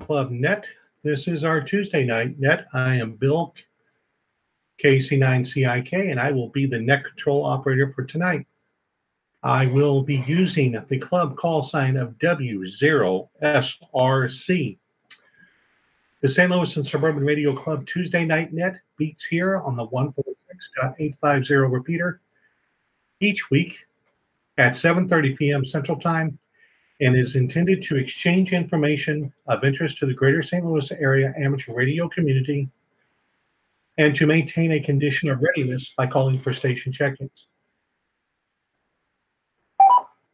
Club Net. This is our Tuesday night net. I am Bill, KC9CIK, and I will be the net control operator for tonight. I will be using the club call sign of W0SRC. The St. Louis and Suburban Radio Club Tuesday night net beats here on the 146.850 repeater each week at 7:30 p.m. Central Time, and is intended to exchange information of interest to the greater St. Louis area amateur radio community and to maintain a condition of readiness by calling for station check-ins.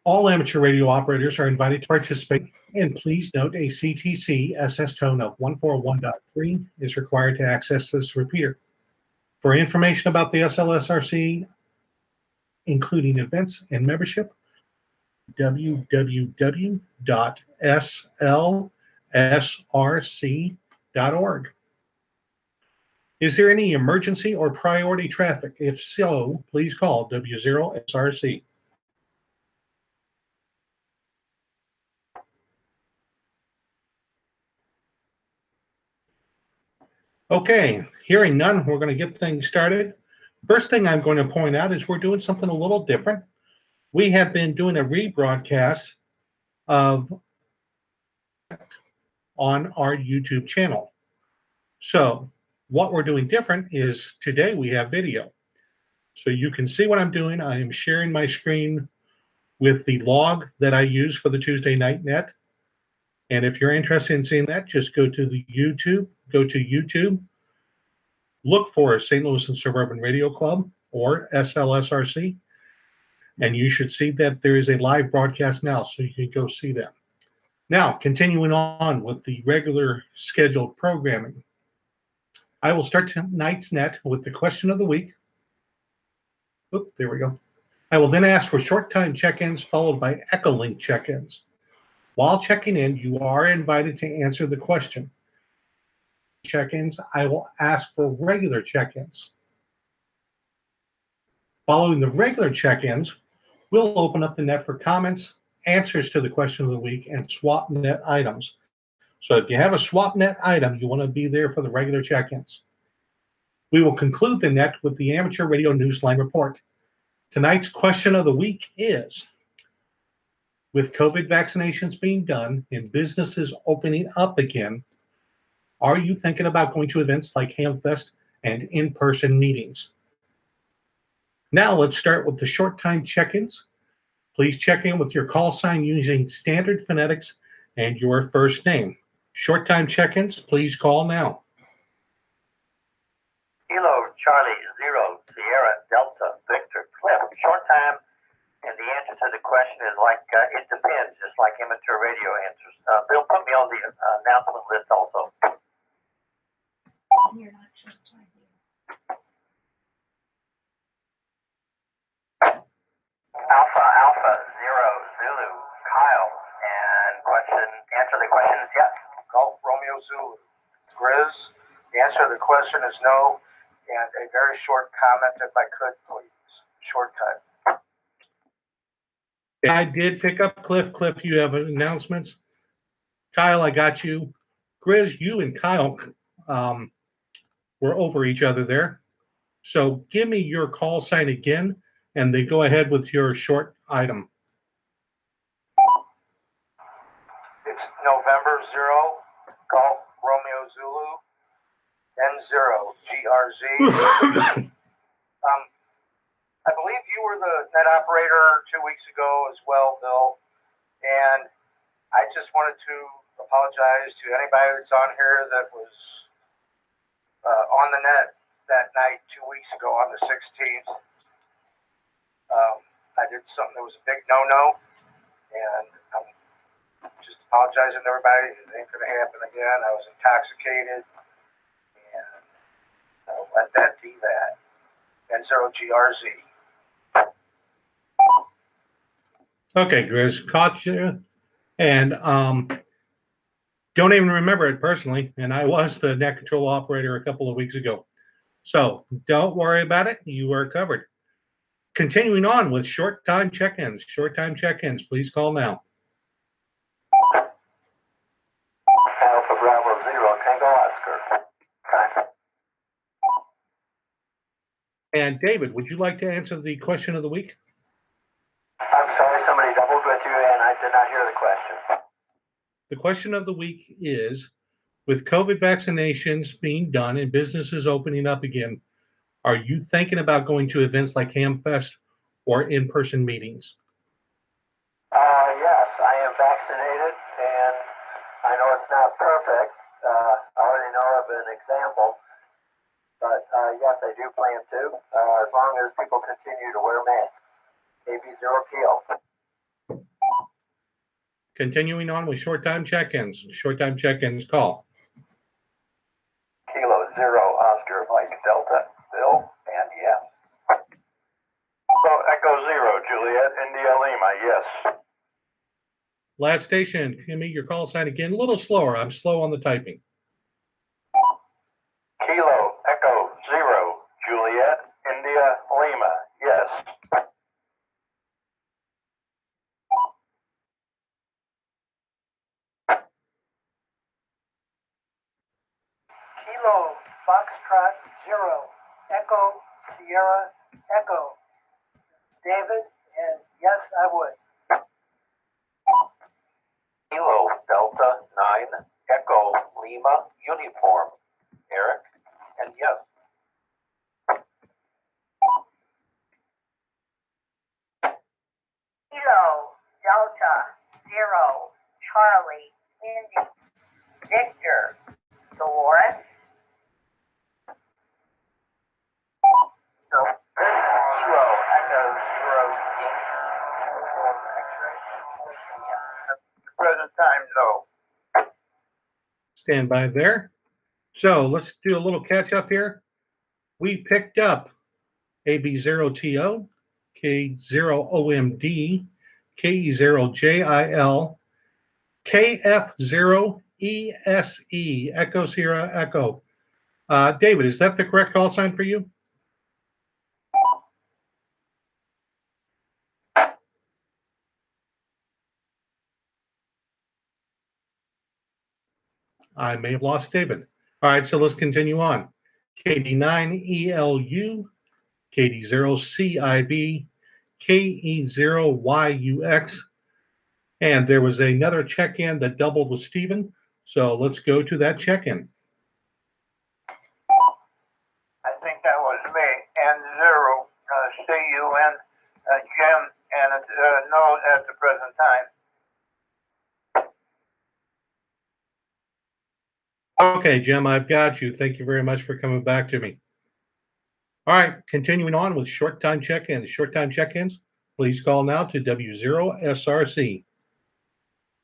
All amateur radio operators are invited to participate, and please note a CTC SS tone of 141.3 is required to access this repeater. For information about the SLSRC, including events and membership, www.slsrc.org. Is there any emergency or priority traffic? If so, please call W0SRC. Okay, hearing none, we're going to get things started. First thing I'm going to point out is we're doing something a little different. We have been doing a rebroadcast of on our YouTube channel. So what we're doing different is today we have video. So you can see what I'm doing. I am sharing my screen with the log that I use for the Tuesday night net. And if you're interested in seeing that, just go to YouTube, look for St. Louis and Suburban Radio Club or SLSRC, and you should see that there is a live broadcast now, so you can go see that. Now, continuing on with the regular scheduled programming, I will start tonight's net with the question of the week. Oop, there we go. I will then ask for short time check-ins followed by Echolink check-ins. While checking in, you are invited to answer the question. Check-ins, I will ask for regular check-ins. Following the regular check-ins, we'll open up the net for comments, answers to the question of the week, and swap net items. So if you have a swap net item, you want to be there for the regular check-ins. We will conclude the net with the Amateur Radio Newsline Report. Tonight's question of the week is, with COVID vaccinations being done and businesses opening up again, are you thinking about going to events like Hamfest and in-person meetings? Now let's start with the short time check-ins. Please check in with your call sign using standard phonetics and your first name. Short time check-ins, please call now. Kilo, Charlie, 0, Sierra, Delta, Victor, Cliff. Short time, and the answer to the question is like, it depends, just like amateur radio answers. Bill, put me on the announcement list also. You're not short time. Alpha, 0, Zulu, Kyle, and answer the question is yes. Golf Romeo Zulu. Grizz, the answer to the question is no, and a very short comment if I could, please. Short time. I did pick up Cliff. Cliff, you have announcements. Kyle, I got you. Grizz, you and Kyle were over each other there. So give me your call sign again, and then go ahead with your short item. It's November 0, Golf Romeo Zulu, N0, GRZ. I believe you were the net operator 2 weeks ago as well, Bill, and I just wanted to apologize to anybody that's on here that was on the net that night 2 weeks ago on the 16th. I did something that was a big no-no, and I'm just apologizing to everybody. It ain't going to happen again. I was intoxicated, and I'll let that be that. N0GRZ. Okay, Grizz, caught you. And don't even remember it personally, and I was the net control operator a couple of weeks ago. So don't worry about it. You are covered. Continuing on with short time check-ins. Short time check-ins, please call now. Alpha And David, would you like to answer the question of the week? I'm sorry, somebody doubled with you and I did not hear the question. The question of the week is, with COVID vaccinations being done and businesses opening up again, are you thinking about going to events like Hamfest or in-person meetings? Yes, I am vaccinated and I know it's not perfect. I already know of an example, but yes, I do plan to, as long as people continue to wear masks. AB0PO. Continuing on with short time check-ins. Short time check-ins call. Kilo 0 Oscar Mike Delta, Bill, and yes. So Echo 0 Juliet India Lima, yes. Last station, give me your call sign again. A little slower. I'm slow on the typing. Kilo Echo 0 Juliet India Lima, yes. Kilo Foxtrot 0 Echo Sierra Echo. David, and yes, I would. Kilo Delta 9 Echo Lima Uniform, Eric, and yes. Kilo Delta 0 Charlie Indy Victor Dolores. So this is Kilo Echo 0 At the present time, no. Stand by there. So let's do a little catch up here. We picked up AB0TO, K0OMD, KE0JIL, KF0ESE, Echo Sierra Echo. David, is that the correct call sign for you? I may have lost David. All right, so let's continue on. KD9ELU, KD0CIB, KE0YUX, and there was another check-in that doubled with Stephen. So let's go to that check-in. I think that was me. And 0, CUN, Jim, and it's no at the present time. Okay, Jim, I've got you. Thank you very much for coming back to me. All right, continuing on with short time check-ins. Short time check-ins, please call now to W0SRC.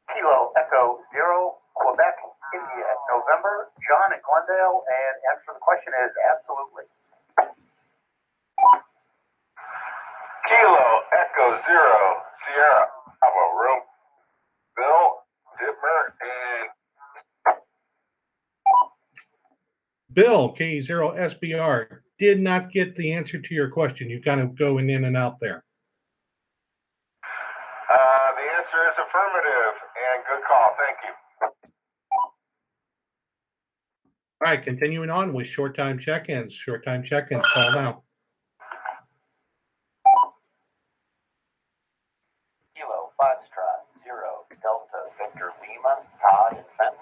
Kilo Echo 0 Quebec India November, John in Glendale, and answer the question is absolutely. Kilo Echo 0 Sierra Bravo Room, Bill Dittmer, and Bill, K0SBR, did not get the answer to your question. You kind of going in and out there. the answer is affirmative, and good call, thank you. All right, continuing on with short time check-ins. Short time check-ins, call now. Kilo Foxtrot 0 Delta Victor Lima, Todd and Fenton.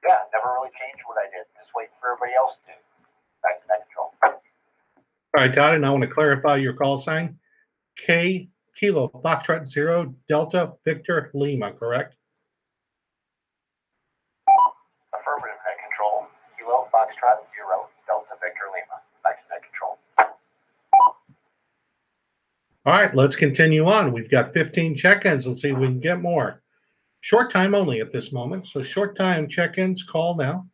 Yeah, never really changed what I did. Just waiting for everybody else to back to that control. All right, Todd, and I want to clarify your call sign. Kilo Foxtrot 0 Delta Victor Lima, correct? Affirmative, net control. Kilo Foxtrot 0 Delta Victor Lima, back to net control. All right, let's continue on. We've got 15 check-ins. Let's see if we can get more. Short time only at this moment. So short time check-ins, call now.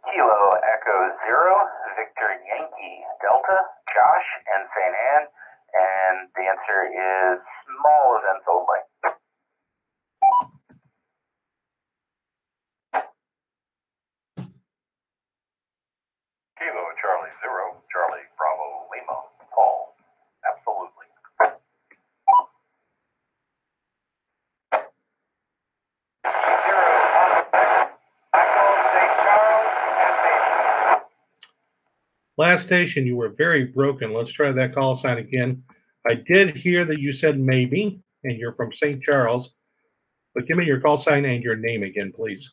Kilo Echo 0 Victor Yankee Delta, Josh and St. Anne, and the answer is small events only. Kilo Charlie 0 Charlie Bravo Lima, Paul, absolutely. Echo St. Charles last station, you were very broken. Let's try that call sign again. I did hear that you said maybe, and you're from St. Charles, but give me your call sign and your name again, please.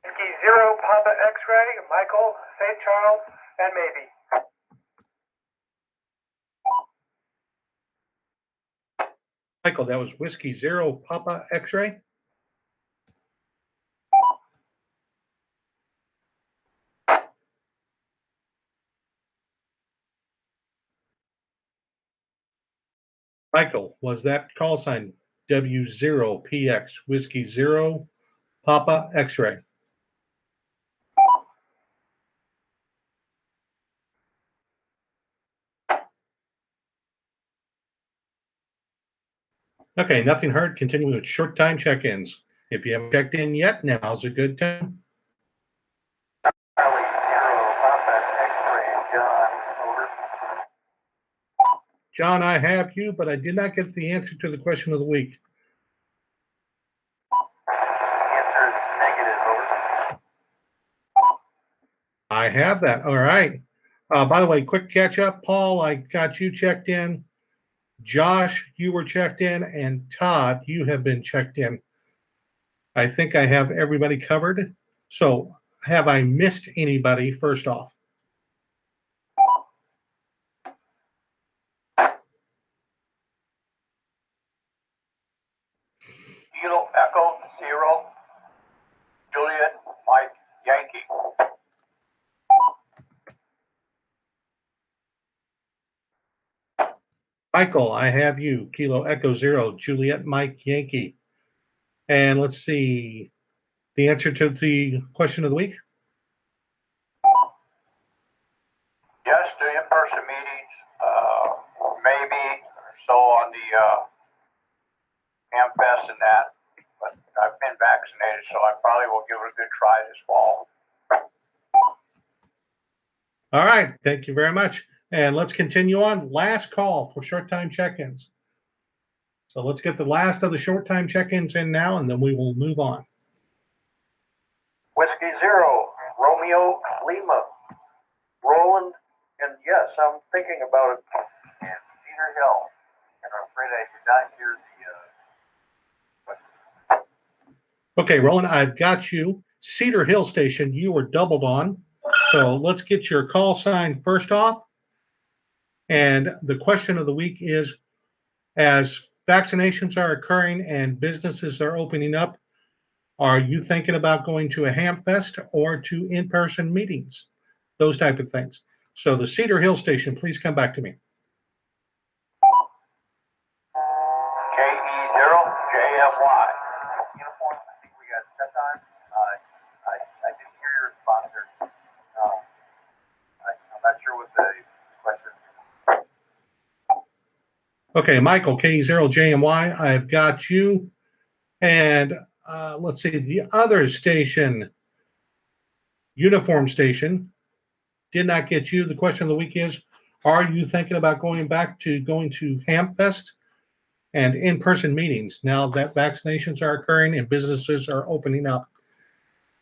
Whiskey 0, Papa X-ray, Michael, St. Charles, and maybe. Michael, that was Whiskey 0, Papa X-ray. Michael, was that call sign W0PX, Whiskey 0, Papa X-ray? Okay, nothing heard. Continuing with short time check-ins. If you haven't checked in yet, now's a good time. Charlie 0, Papa X-ray, John, over. John, I have you, but I did not get the answer to the question of the week. Answer is negative, over. I have that. All right. By the way, quick catch up. Paul, I got you checked in. Josh, you were checked in. And Todd, you have been checked in. I think I have everybody covered. So have I missed anybody first off? Kilo Echo 0, Juliet Mike Yankee. Michael, I have you. Kilo Echo 0, Juliet Mike Yankee. And let's see the answer to the question of the week. Yes, do in-person meetings, maybe so on the AmFest and that, but I've been vaccinated, so I probably will give it a good try this fall. All right. Thank you very much. And let's continue on. Last call for short time check-ins. So let's get the last of the short time check-ins in now, and then we will move on. Whiskey 0, Romeo Lima, Roland, and yes, I'm thinking about it. And Cedar Hill, and I'm afraid I did not hear the. Okay, Roland, I've got you. Cedar Hill Station, you were doubled on. So let's get your call sign first off. And the question of the week is, as vaccinations are occurring and businesses are opening up, are you thinking about going to a HamFest or to in-person meetings? Those type of things. So the Cedar Hill Station, please come back to me. KE0JMY. Uniform, I think we got set time. I didn't hear your response there. I'm not sure what the question is. Okay, Michael, KE0JMY, I've got you. And let's see, the other station, Uniform Station, did not get you. The question of the week is, are you thinking about going to HamFest and in-person meetings now that vaccinations are occurring and businesses are opening up?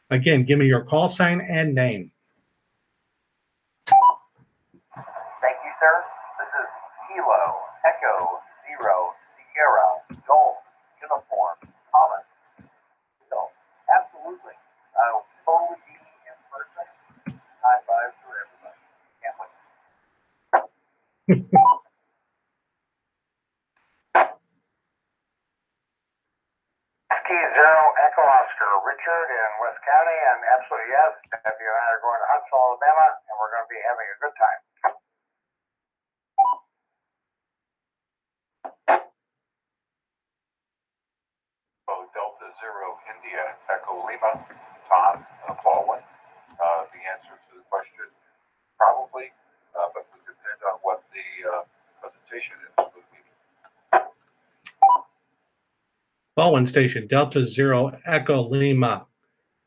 Again, give me your call sign and name. Thank you, sir. This is Kilo Echo 0 Sierra Golf Uniform Thomas. So, absolutely. I'll totally be in person. High five for everybody. Can't wait. Key 0 Echo Oscar Richard in West County, and absolutely yes, Debbie and I are going to Huntsville, Alabama, and we're going to be having a good time. Delta 0 India Echo Lima, Tom Baldwin. The answer to the question, probably, but it would depend on what the presentation is for the meeting. Baldwin Station, Delta 0 Echo Lima.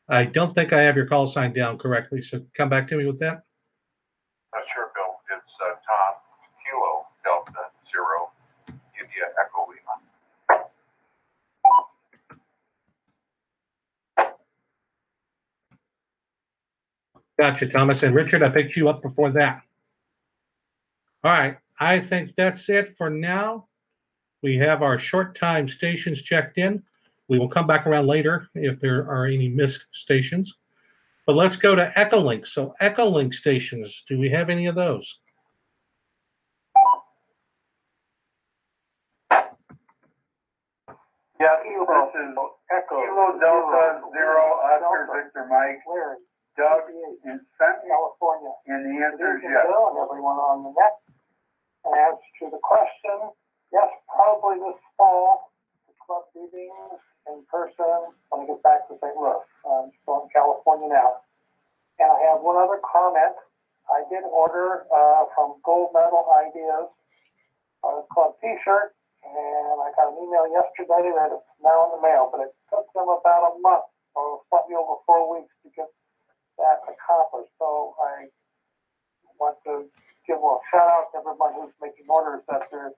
I don't think I have your call sign down correctly, so come back to me with that. Sure, Bill. It's Tom Kilo Delta 0 India Echo Lima. Gotcha, Thomas. And Richard, I picked you up before that. All right. I think that's it for now. We have our short time stations checked in. We will come back around later if there are any missed stations. But let's go to Echolink. So Echolink stations, do we have any of those? Yeah, this is Kilo Delta Zero Oscar Victor Mike, Doug in California. And the answer is yes. Bill and everyone on the net. And as to the question, yes, probably this fall, the club meetings in person when I get back to St. Louis. I'm still in California now. And I have one other comment. I did order from Gold Medal Ideas a club t-shirt, and I got an email yesterday that it's now in the mail, but it took them about a month or slightly over 4 weeks to get that accomplished. So I want to give a shout out to everyone who's making orders that there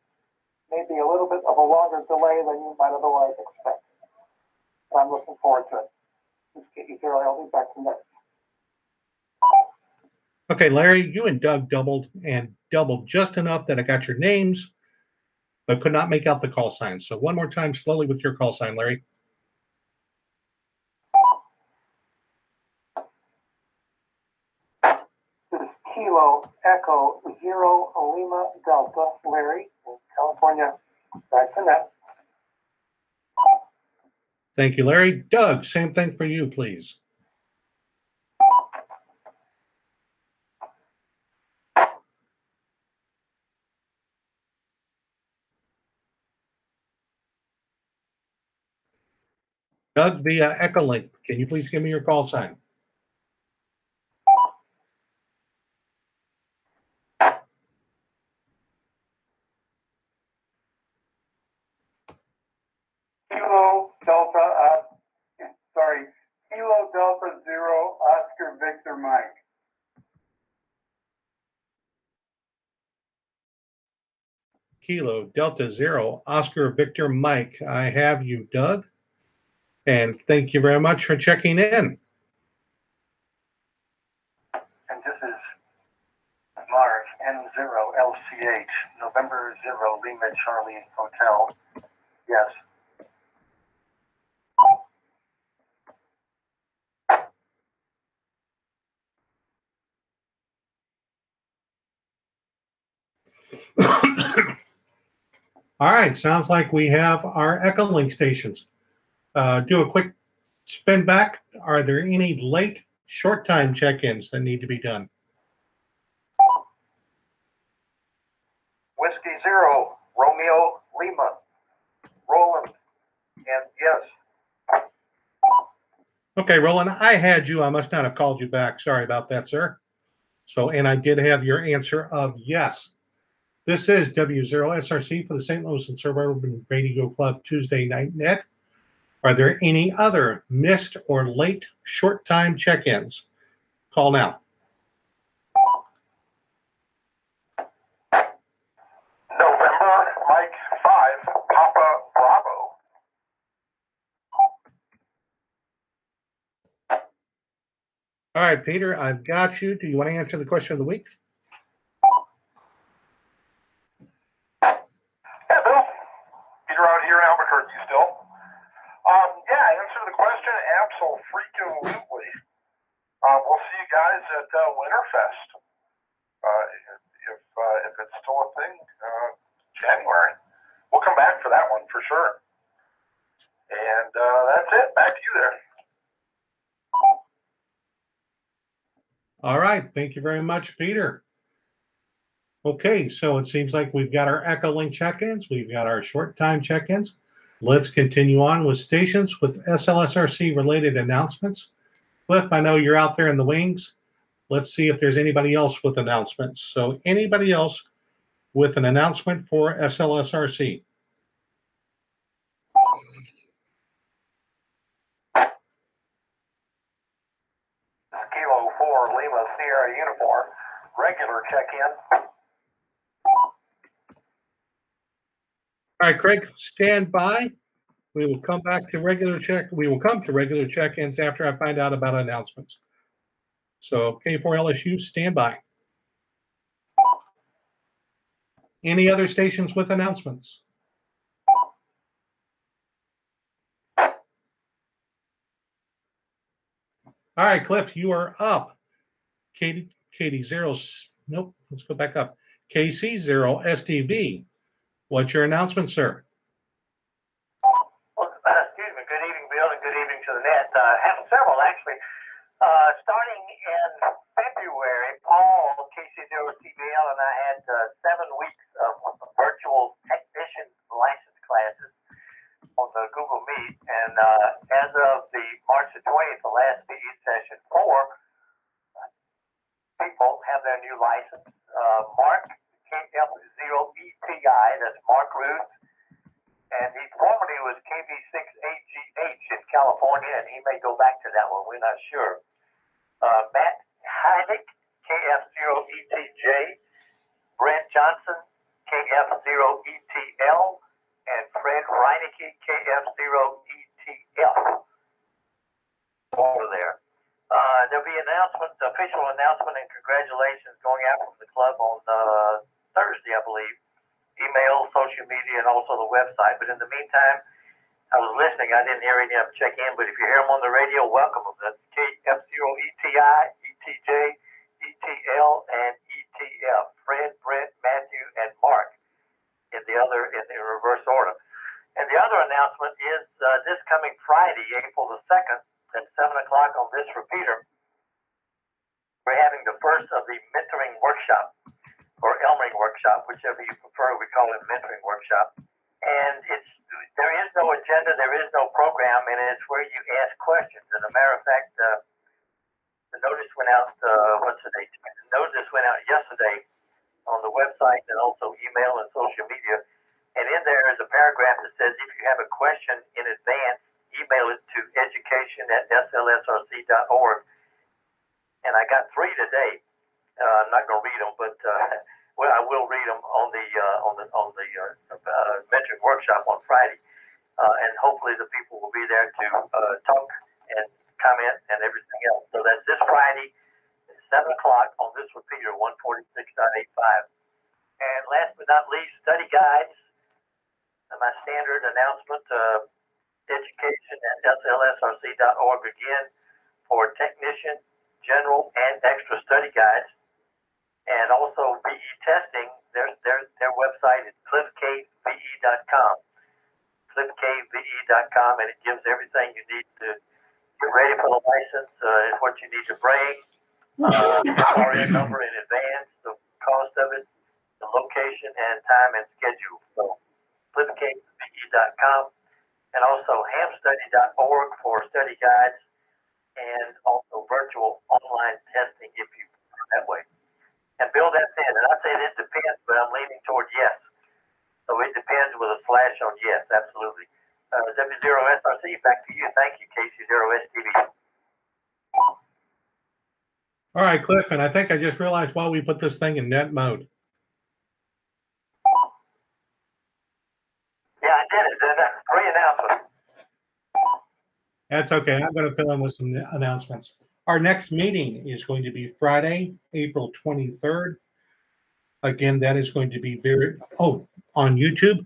may be a little bit of a longer delay than you might otherwise expect. And I'm looking forward to it. Just get you here. I'll be back to next. Okay, Larry, you and Doug doubled just enough that I got your names, but could not make out the call sign. So one more time slowly with your call sign, Larry. This is Kilo Echo Zero Lima Delta, Larry, in California. Back to net. Thank you, Larry. Doug, same thing for you, please. Doug via Echolink, can you please give me your call sign? Kilo Delta Zero Oscar Victor Mike. Kilo Delta Zero Oscar Victor Mike. I have you, Doug. And thank you very much for checking in. And this is Mark N0LCH, November 0 Lima Charlie Hotel. Yes. All right, sounds like we have our Echolink stations. Do a quick spin back. Are there any late short time check-ins that need to be done? Whiskey Zero, Romeo Lima, Roland, and yes. Okay, Roland, I had you. I must not have called you back. Sorry about that, sir. So, and I did have your answer of yes. This is W0SRC for the St. Louis and Suburban Radio Club Tuesday Night Net. Are there any other missed or late short time check-ins? Call now. November, Mike 5, Papa Bravo. All right, Peter, I've got you. Do you want to answer the question of the week? Yeah, Bill. Peter out here in Albuquerque still. Answer the question, absolutely. We'll see you guys at Winterfest. If it's still a thing, January. We'll come back for that one for sure. And that's it. Back to you there. All right. Thank you very much, Peter. Okay, so it seems like we've got our Echolink check-ins. We've got our short time check-ins. Let's continue on with stations with SLSRC related announcements. Cliff, I know you're out there in the wings. Let's see if there's anybody else with announcements. So anybody else with an announcement for SLSRC? Kilo 4 Lima Sierra Uniform, regular check-in. All right, Craig, stand by. We will come back to regular check. We will come to regular check-ins after I find out about announcements. So K4LSU, stand by. Any other stations with announcements? All right, Cliff, you are up. Katie 0, nope, let's go back up. KC0 STV. What's your announcement, sir? Well, excuse me. Good evening, Bill, and good evening to the net. Have several actually. Starting in February, Paul, KC0CBL, and I had 7 weeks of virtual technician license classes on the Google Meet. And as of the March the 20th, the last PE session, 4 people have their new license. Mark, KF0ETI, that's Mark Ruth. And he formerly was KB6AGH in California, and he may go back to that one. We're not sure. Matt Heidick, KF0ETJ. Brent Johnson, KF0ETL. And Fred Reinecke, KF0ETF. Over there. There'll be official announcement and congratulations going out from the club on Thursday, I believe. Email, social media, and also the website. But in the meantime, I was listening. I didn't hear any of them check in, but if you hear them on the radio, welcome them. That's KF0ETI, ETJ, ETL, and ETF. Fred, Brent, Matthew, and Mark in the reverse order. And the other announcement is this coming Friday, April the 2nd, at 7 o'clock on this repeater, we're having the first of the mentoring workshop, or Elmering workshop, whichever you prefer. We call it mentoring workshop. And there is no agenda, there is no program, and it's where you ask questions. And a matter of fact, the notice went out, what's the date? The notice went out yesterday on the website and also email and social media. And in there is a paragraph that says if you have a question in advance, email it to education@slsrc.org. And I got 3 today. I'm not going to read them, but well, I will read them on the mentoring workshop on Friday, and hopefully the people will be there to talk and comment and everything else. So that's this Friday at 7 o'clock on this repeater, 146.85. And last but not least, study guides. My standard announcement: education@slsrc.org again for technician, general, and extra study guides. And also VE testing, their website is cliffkve.com. cliffkve.com, and it gives everything you need to get ready for the license, what you need to bring, RN number in advance, the cost of it, the location and time and schedule. So cliffkve.com, and also hamstudy.org for study guides, and also virtual online testing if you prefer that way. And Bill, that's it. And I say it depends, but I'm leaning toward yes. So it depends with a slash on yes, absolutely. W0SRC, back to you. Thank you, KC0STV. All right, Cliff, and I think I just realized why we put this thing in net mode. Yeah, I did it. That's pre-announcement. That's okay. I'm going to fill in with some announcements. Our next meeting is going to be Friday, April 23rd. Again, that is going to be on YouTube.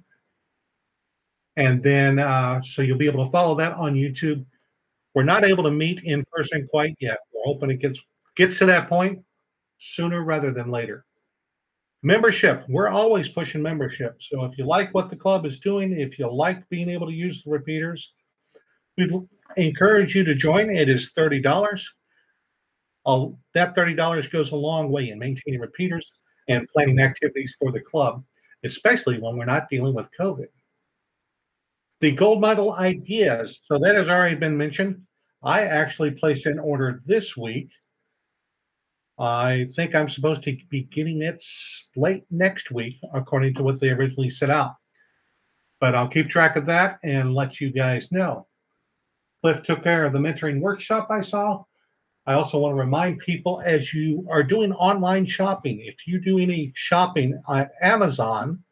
And then, so you'll be able to follow that on YouTube. We're not able to meet in person quite yet. We're hoping it gets to that point sooner rather than later. Membership. We're always pushing membership. So if you like what the club is doing, if you like being able to use the repeaters, we encourage you to join. It is $30. That $30 goes a long way in maintaining repeaters and planning activities for the club, especially when we're not dealing with COVID. The gold medal ideas. So that has already been mentioned. I actually placed an order this week. I think I'm supposed to be getting it late next week, according to what they originally set out. But I'll keep track of that and let you guys know. Cliff took care of the mentoring workshop I saw. I also want to remind people, as you are doing online shopping, if you do any shopping on Amazon,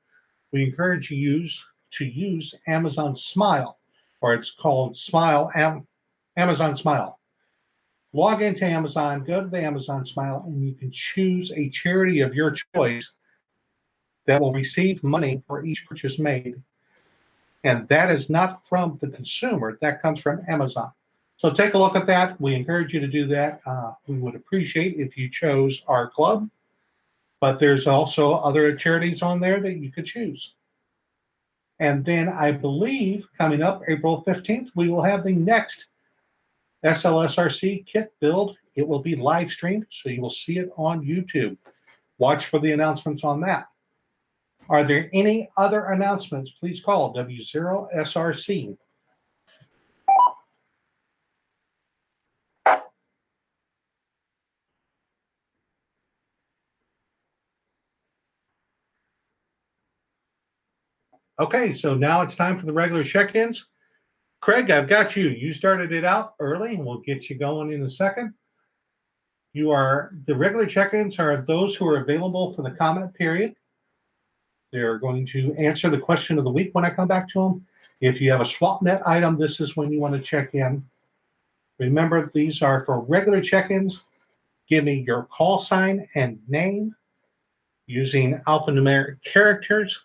we encourage you to use Amazon Smile, or it's called Amazon Smile. log into Amazon, go to the Amazon Smile, and you can choose a charity of your choice that will receive money for each purchase made. And that is not from the consumer, that comes from Amazon. So take a look at that. We encourage you to do that. We would appreciate if you chose our club, but there's also other charities on there that you could choose. And then I believe coming up April 15th, we will have the next SLSRC kit build. It will be live streamed, so you will see it on YouTube. Watch for the announcements on that. Are there any other announcements? Please call W0SRC. Okay, so now it's time for the regular check-ins. Craig, I've got you. You started it out early, and we'll get you going in a second. The regular check-ins are those who are available for the comment period. They're going to answer the question of the week when I come back to them. If you have a SwapNet item, this is when you want to check in. Remember, these are for regular check-ins. Give me your call sign and name using alphanumeric characters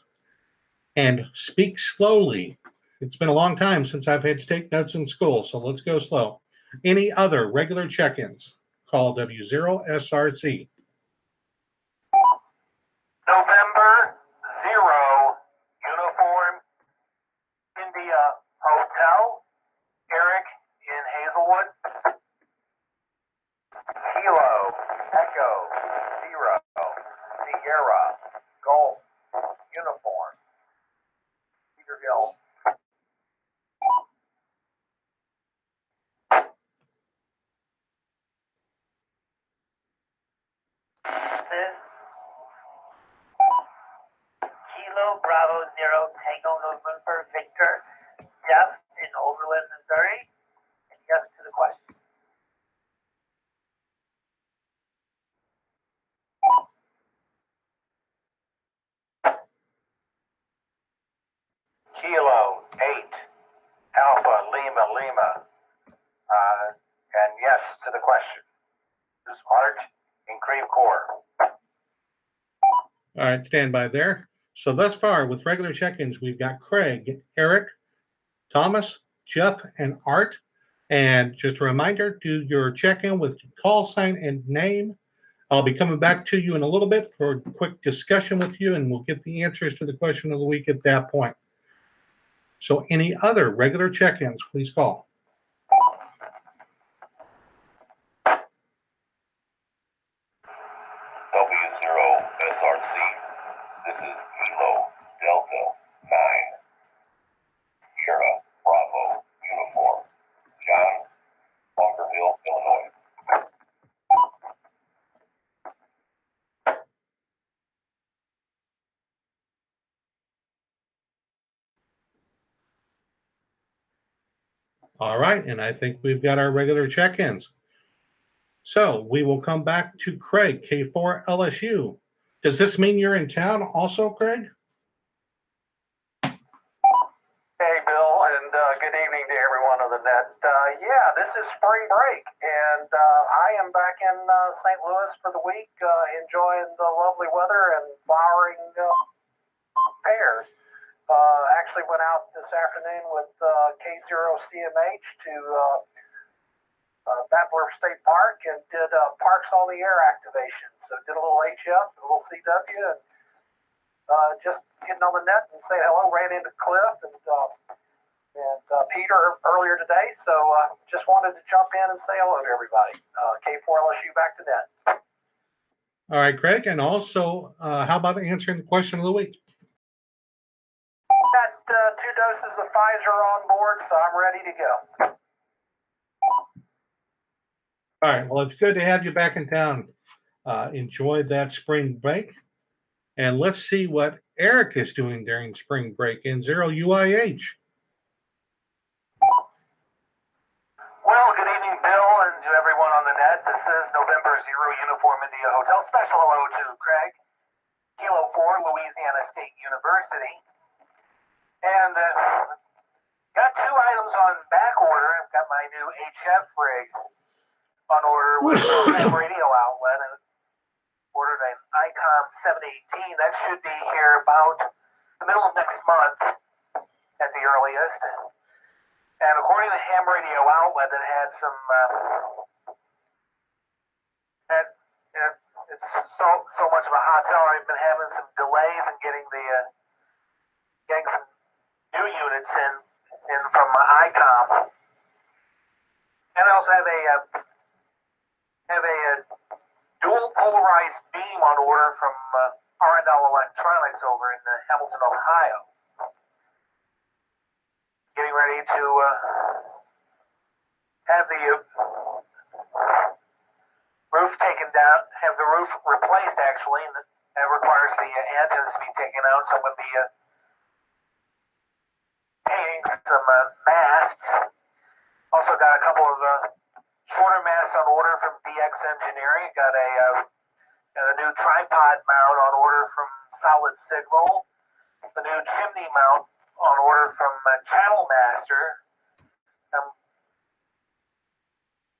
and speak slowly. It's been a long time since I've had to take notes in school, so let's go slow. Any other regular check-ins? Call W0SRC. November 0, Uniform India Hotel, Eric in Hazelwood. Kilo, Echo, 0, Sierra, Golf, Uniform, Cedar Hill. Kilo Bravo 0 Tango November Victor, Jeff in Overland, Missouri, and yes to the question. Kilo 8, Alpha Lima Lima, and yes to the question. This is Art in Creve Coeur. All right, stand by there. So thus far, with regular check-ins, we've got Craig, Eric, Thomas, Jeff, and Art. And just a reminder, do your check-in with call sign and name. I'll be coming back to you in a little bit for a quick discussion with you, and we'll get the answers to the question of the week at that point. So any other regular check-ins, please call. W0SRC. This is Kilo Delta 9. Sierra Bravo Uniform. John, Bunkerville, Illinois. All right, and I think we've got our regular check-ins. So we will come back to Craig, K4 LSU. Does this mean you're in town also, Craig? Hey, Bill, and good evening to everyone on the net. Yeah, this is spring break, and I am back in St. Louis for the week, enjoying the lovely weather and flowering pears. Actually went out this afternoon with K0CMH to Battler State Park and did Parks on the Air activation. So did a little HF, a little CW, and just getting on the net and saying hello. Ran into Cliff and Peter earlier today. So just wanted to jump in and say hello to everybody. K4 LSU back to net. All right, Craig. And also, how about answering the question of the week? Got 2 doses of Pfizer on board, so I'm ready to go. All right. Well, it's good to have you back in town. Enjoy that spring break. And let's see what Eric is doing during spring break in 0 UIH. Well, good evening, Bill, and to everyone on the net. This is November 0 Uniform India Hotel. Special hello to Craig, Kilo 4, Louisiana State University. And got 2 items on back order. I've got my new HF rig on order with a ham radio outlet and ordered an ICOM 718. That should be here about the middle of next month at the earliest. And according to the ham radio outlet, it had some, it's so much of a hot seller. I've been having some delays in getting some new units in from ICOM. And I also have a dual polarized beam on order from R&L Electronics over in Hamilton, Ohio. Getting ready to have the roof taken down, have the roof replaced actually, and that requires the antennas to be taken out. So I'm going to be painting some masts. Also got a couple of shorter masts on order from DX Engineering. Got a new tripod mount on order from Solid Signal. The new chimney mount on order from Channel Master.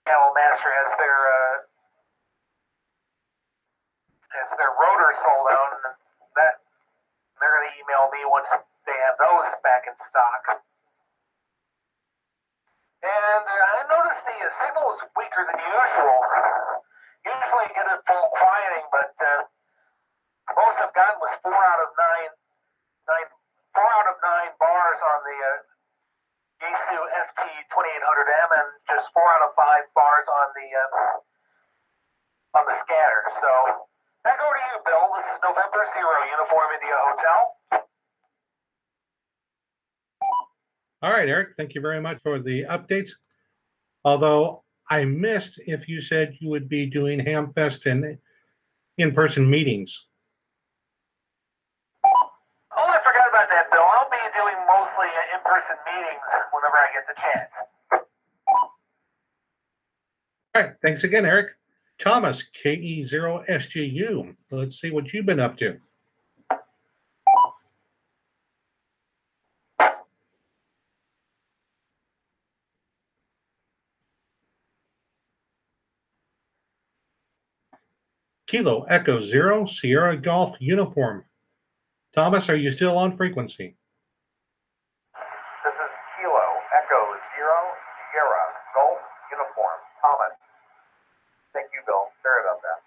Channel Master has their rotor sold out, and that they're going to email me once they have those back in stock. And I noticed the signal is weaker than usual. Usually I get it full quieting, but most I've gotten was 4 out of 9 bars on the Yaesu FT2800M and just 4 out of 5 bars on the scatter. So back over to you, Bill. This is November 0 Uniform India Hotel. All right, Eric, thank you very much for the updates. Although I missed if you said you would be doing Hamfest and in-person meetings. Oh, I forgot about that, Bill. I'll be doing mostly in-person meetings whenever I get the chance. All right, thanks again, Eric. Thomas, KE0SGU. Let's see what you've been up to. Kilo Echo 0 Sierra Golf Uniform. Thomas, are you still on frequency? This is Kilo Echo 0 Sierra Golf Uniform. Thomas. Thank you, Bill. Sorry about that.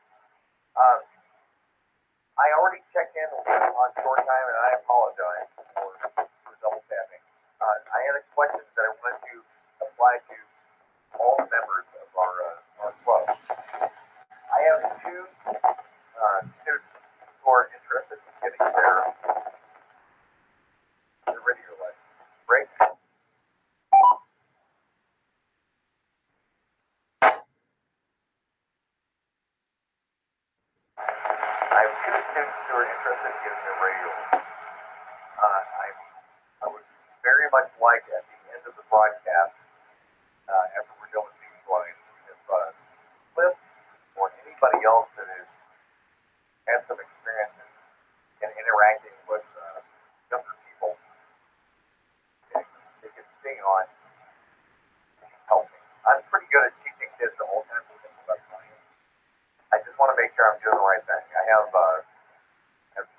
I already checked in on short time, and I apologize for double tapping. I had a question that I wanted to apply to all members of our club. I have 2 students who are interested in getting their radio license. Right? I have 2 students who are interested in getting their radio license. I would very much like at the end of the broadcast, after we're done with these lines, if Cliff or anybody else that has had some experience in interacting with younger people, they can stay on and help me. I'm pretty good at teaching kids the whole time with about science. I just want to make sure I'm doing the right thing. I have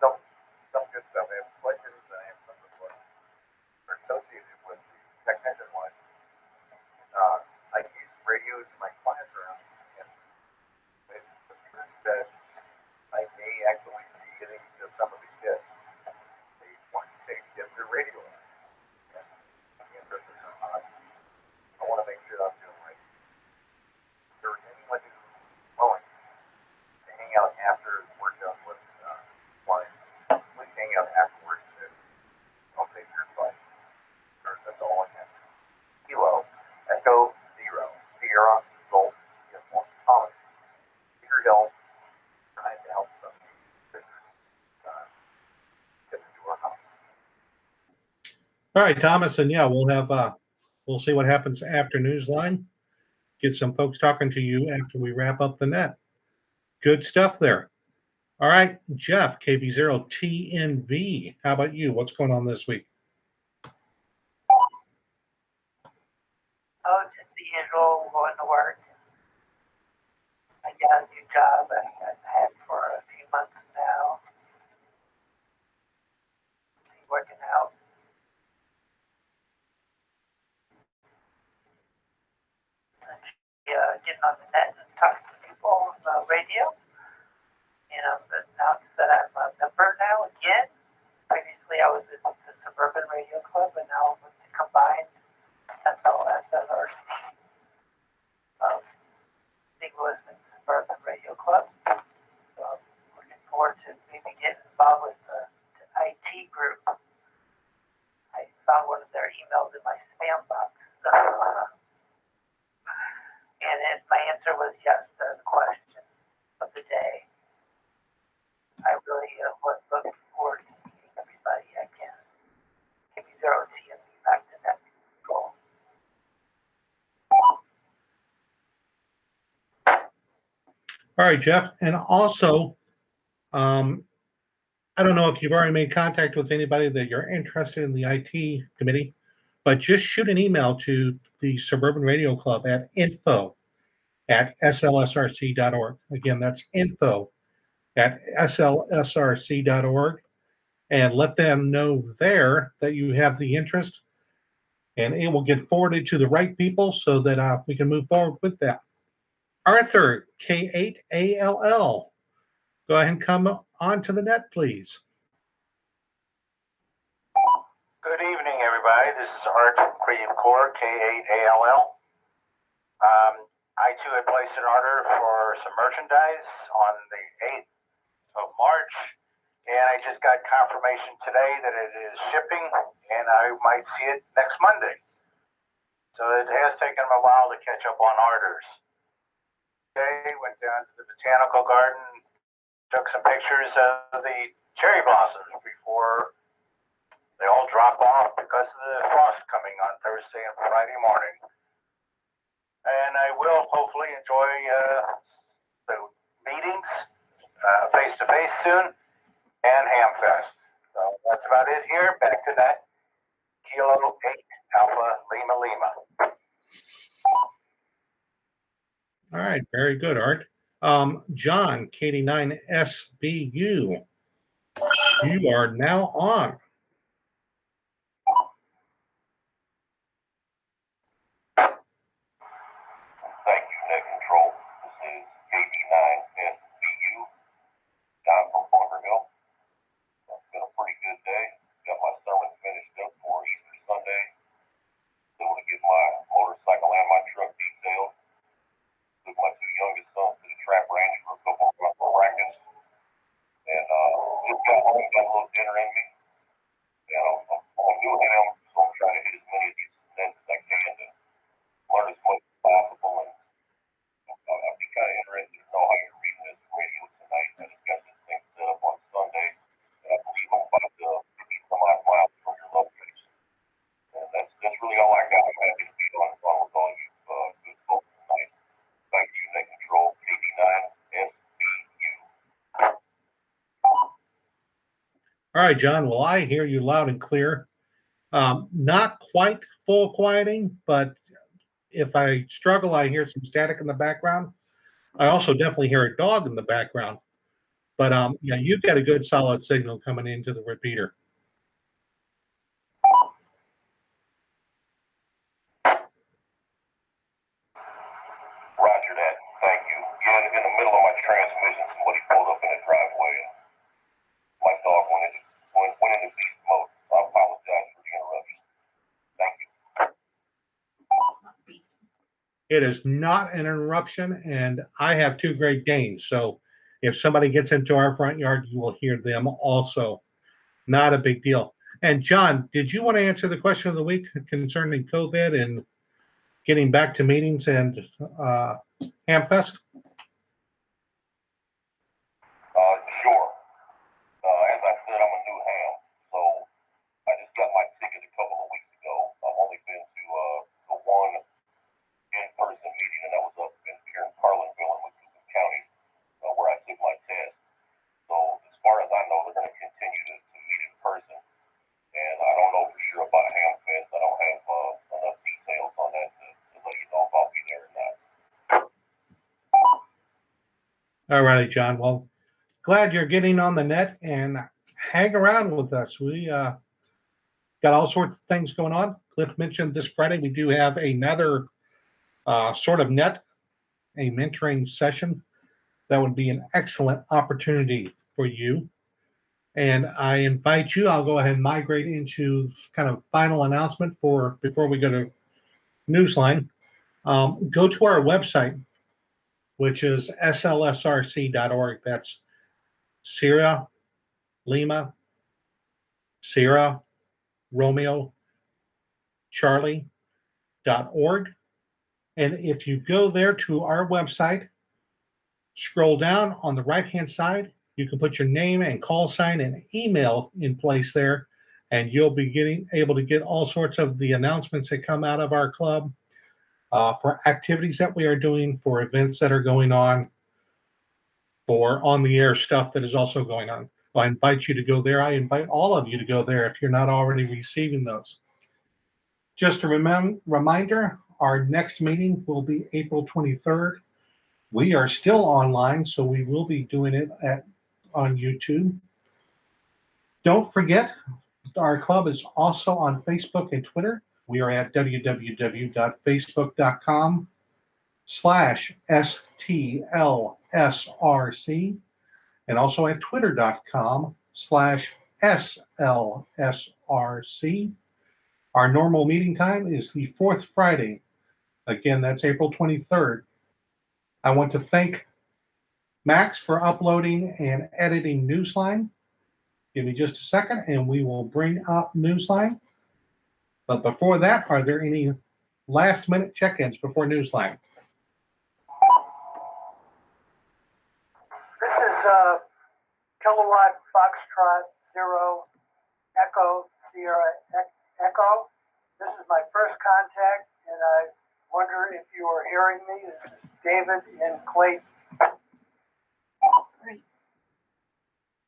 some good stuff. I have questions, and I have some of what are associated with the technician license. I use radios in my classroom, and the students that I may actually be getting to some of the kids, they want to get their radio license. I'm interested or not. I want to make sure I'm doing right. If there's anyone who's willing to hang out after we're done with lines, please hang out afterwards and I'll take your advice. That's all I have. Kilo Echo 0 Sierra Golf Uniform. Thomas. Peter Hill, trying to help some get into our house. All right, Thomas, and yeah, we'll see what happens after Newsline. Get some folks talking to you after we wrap up the net. Good stuff there. All right, Jeff, KB0TNV. How about you? What's going on this week? Oh, just the usual, going to work. job I've had for a few months now. He's working out. Getting on the net and talking to people on the radio. And I'm announced that I'm a member now again. Previously I was at the Suburban Radio Club, and now I'm with the combined SLSRC St. Louis and Suburban Radio Club. So I'm looking forward to maybe getting involved with the IT group. I found one of their emails in my spam box. And my answer was yes to the question of the day. I really look forward to meeting everybody I can. Give me 0T and be back to that goal. All right, Jeff. And also, I don't know if you've already made contact with anybody that you're interested in the IT committee, but just shoot an email to the Suburban Radio Club at info@slsrc.org. Again, that's info@slsrc.org, and let them know there that you have the interest, and it will get forwarded to the right people so that we can move forward with that. Arthur, K8ALL, go ahead and come onto the net, please. Good evening, everybody. This is Art from Creative Core, K8ALL. I too had placed an order for some merchandise on the 8th of March, and I just got confirmation today that it is shipping, and I might see it next Monday. So it has taken them a while to catch up on orders. Today, went down to the botanical garden, took some pictures of the cherry blossoms before they all drop off because of the frost coming on Thursday and Friday morning. And I will hopefully enjoy the meetings face-to-face soon and Hamfest. So that's about it here. Back to that Kilo 8 Alpha Lima Lima. All right, very good, Art. John, KD9SBU, you are now on. Thank you, Net Control. This is KD9SBU, John from Bunkerville. It's been a pretty good day. Got my sermon finished up for Easter Sunday. Able to get my motorcycle and my truck detailed. Took my two youngest sons to the trap ranch for a couple of practice. And just got home, got a little dinner in me. And I'm doing him, so I'm trying to hit as many of these nets as I can to learn as much as possible. And I'll be kind of interested to know how you're reading this radio tonight. I just got this thing set up on Sunday, and I believe I'm about to 50 some odd miles from your location. And that's really all I got. I'm happy to be on the phone with all you good folks tonight. Thank you, Net Control, KD9SBU. All right, John, well, I hear you loud and clear. Not quite full quieting, but if I struggle, I hear some static in the background. I also definitely hear a dog in the background. But yeah, you've got a good solid signal coming into the repeater. Roger that. Thank you. Yeah, in the middle of my transmission, somebody pulled up in the driveway, and my dog went into beast mode. I apologize for the interruption. Thank you. It is not an interruption, and I have two Great Danes. So if somebody gets into our front yard, you will hear them also. Not a big deal. And John, did you want to answer the question of the week concerning COVID and getting back to meetings and Hamfest? Sure. As I said, I'm a new ham, so I just got my ticket a couple of weeks ago. I've only been to the one in-person meeting, and that was up here in Carlinville in Macomb County, where I took my test. So as far as I know, they're going to continue to meet in person. And I don't know for sure about Hamfest. I don't have enough details on that to let you know if I'll be there or not. All righty, John. Well, glad you're getting on the net and hang around with us. We got all sorts of things going on. Cliff mentioned this Friday we do have another sort of net, a mentoring session. That would be an excellent opportunity for you. And I invite you, I'll go ahead and migrate into kind of final announcement for before we go to Newsline. Go to our website, which is slsrc.org. That's Sierra, Lima, Sierra, Romeo, Charlie.org. And if you go there to our website, scroll down on the right-hand side, you can put your name and call sign and email in place there, and you'll be able to get all sorts of the announcements that come out of our club for activities that we are doing, for events that are going on, for on-the-air stuff that is also going on. So I invite you to go there. I invite all of you to go there if you're not already receiving those. Just a reminder, our next meeting will be April 23rd. We are still online, so we will be doing it on YouTube. Don't forget, our club is also on Facebook and Twitter. We are at www.facebook.com/STLSRC and also at twitter.com/SLSRC. Our normal meeting time is the fourth Friday. Again, that's April 23rd. I want to thank Max for uploading and editing Newsline. Give me just a second and we will bring up Newsline. But before that, are there any last minute check-ins before Newsline? This is Kilowatt Foxtrot 0 Echo Sierra Echo. This is my first contact, and I wonder if you are hearing me. This is David in Clayton.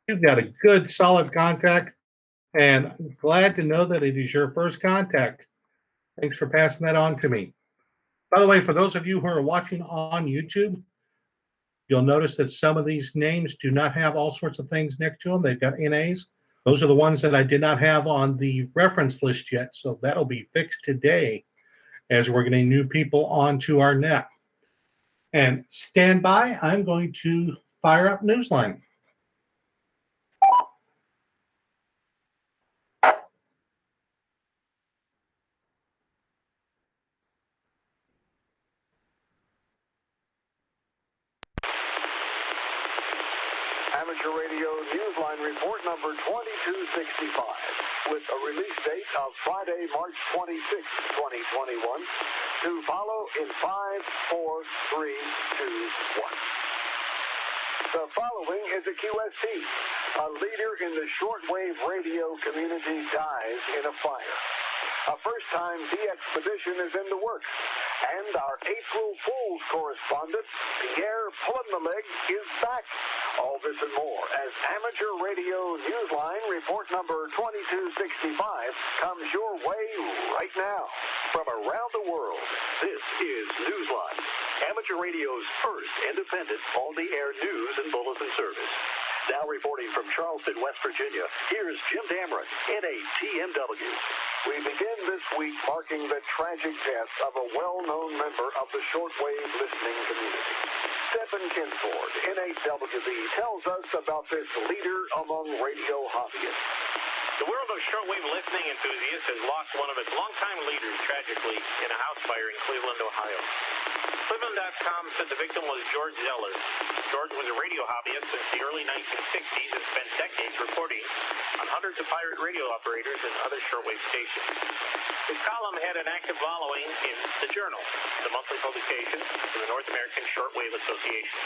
You've got a good, solid contact, and I'm glad to know that it is your first contact. Thanks for passing that on to me. By the way, for those of you who are watching on YouTube, you'll notice that some of these names do not have all sorts of things next to them. They've got NAs. Those are the ones that I did not have on the reference list yet, so that'll be fixed today as we're getting new people onto our net. And stand by, I'm going to fire up Newsline. Amateur Radio Newsline Report number 2265 with a release date of Friday, March 26, 2021 to follow in 5, 4, 3, 2, 1. The following is a QST. A leader in the shortwave radio community dies in a fire. A first-time de-expedition is in the works. And our April Fool's correspondent, Pierre Plummeleg, is back. All this and more as Amateur Radio Newsline Report number 2265 comes your way right now. From around the world, this is Newsline, Amateur Radio's first independent on-the-air news and bulletin service. Now reporting from Charleston, West Virginia, here's Jim Dameron in a TMW. We begin this week marking the tragic death of a well-known member of the shortwave listening community. Stephen Kinsford, NHWV, tells us about this leader among radio hobbyists. The world of shortwave listening enthusiasts has lost one of its longtime leaders tragically in a house fire in Cleveland, Ohio. Cleveland.com said the victim was George Zeller. George was a radio hobbyist since the early 1960s and spent decades reporting on hundreds of pirate radio operators and other shortwave stations. His column had an active following in The Journal, the monthly publication of the North American Shortwave Association.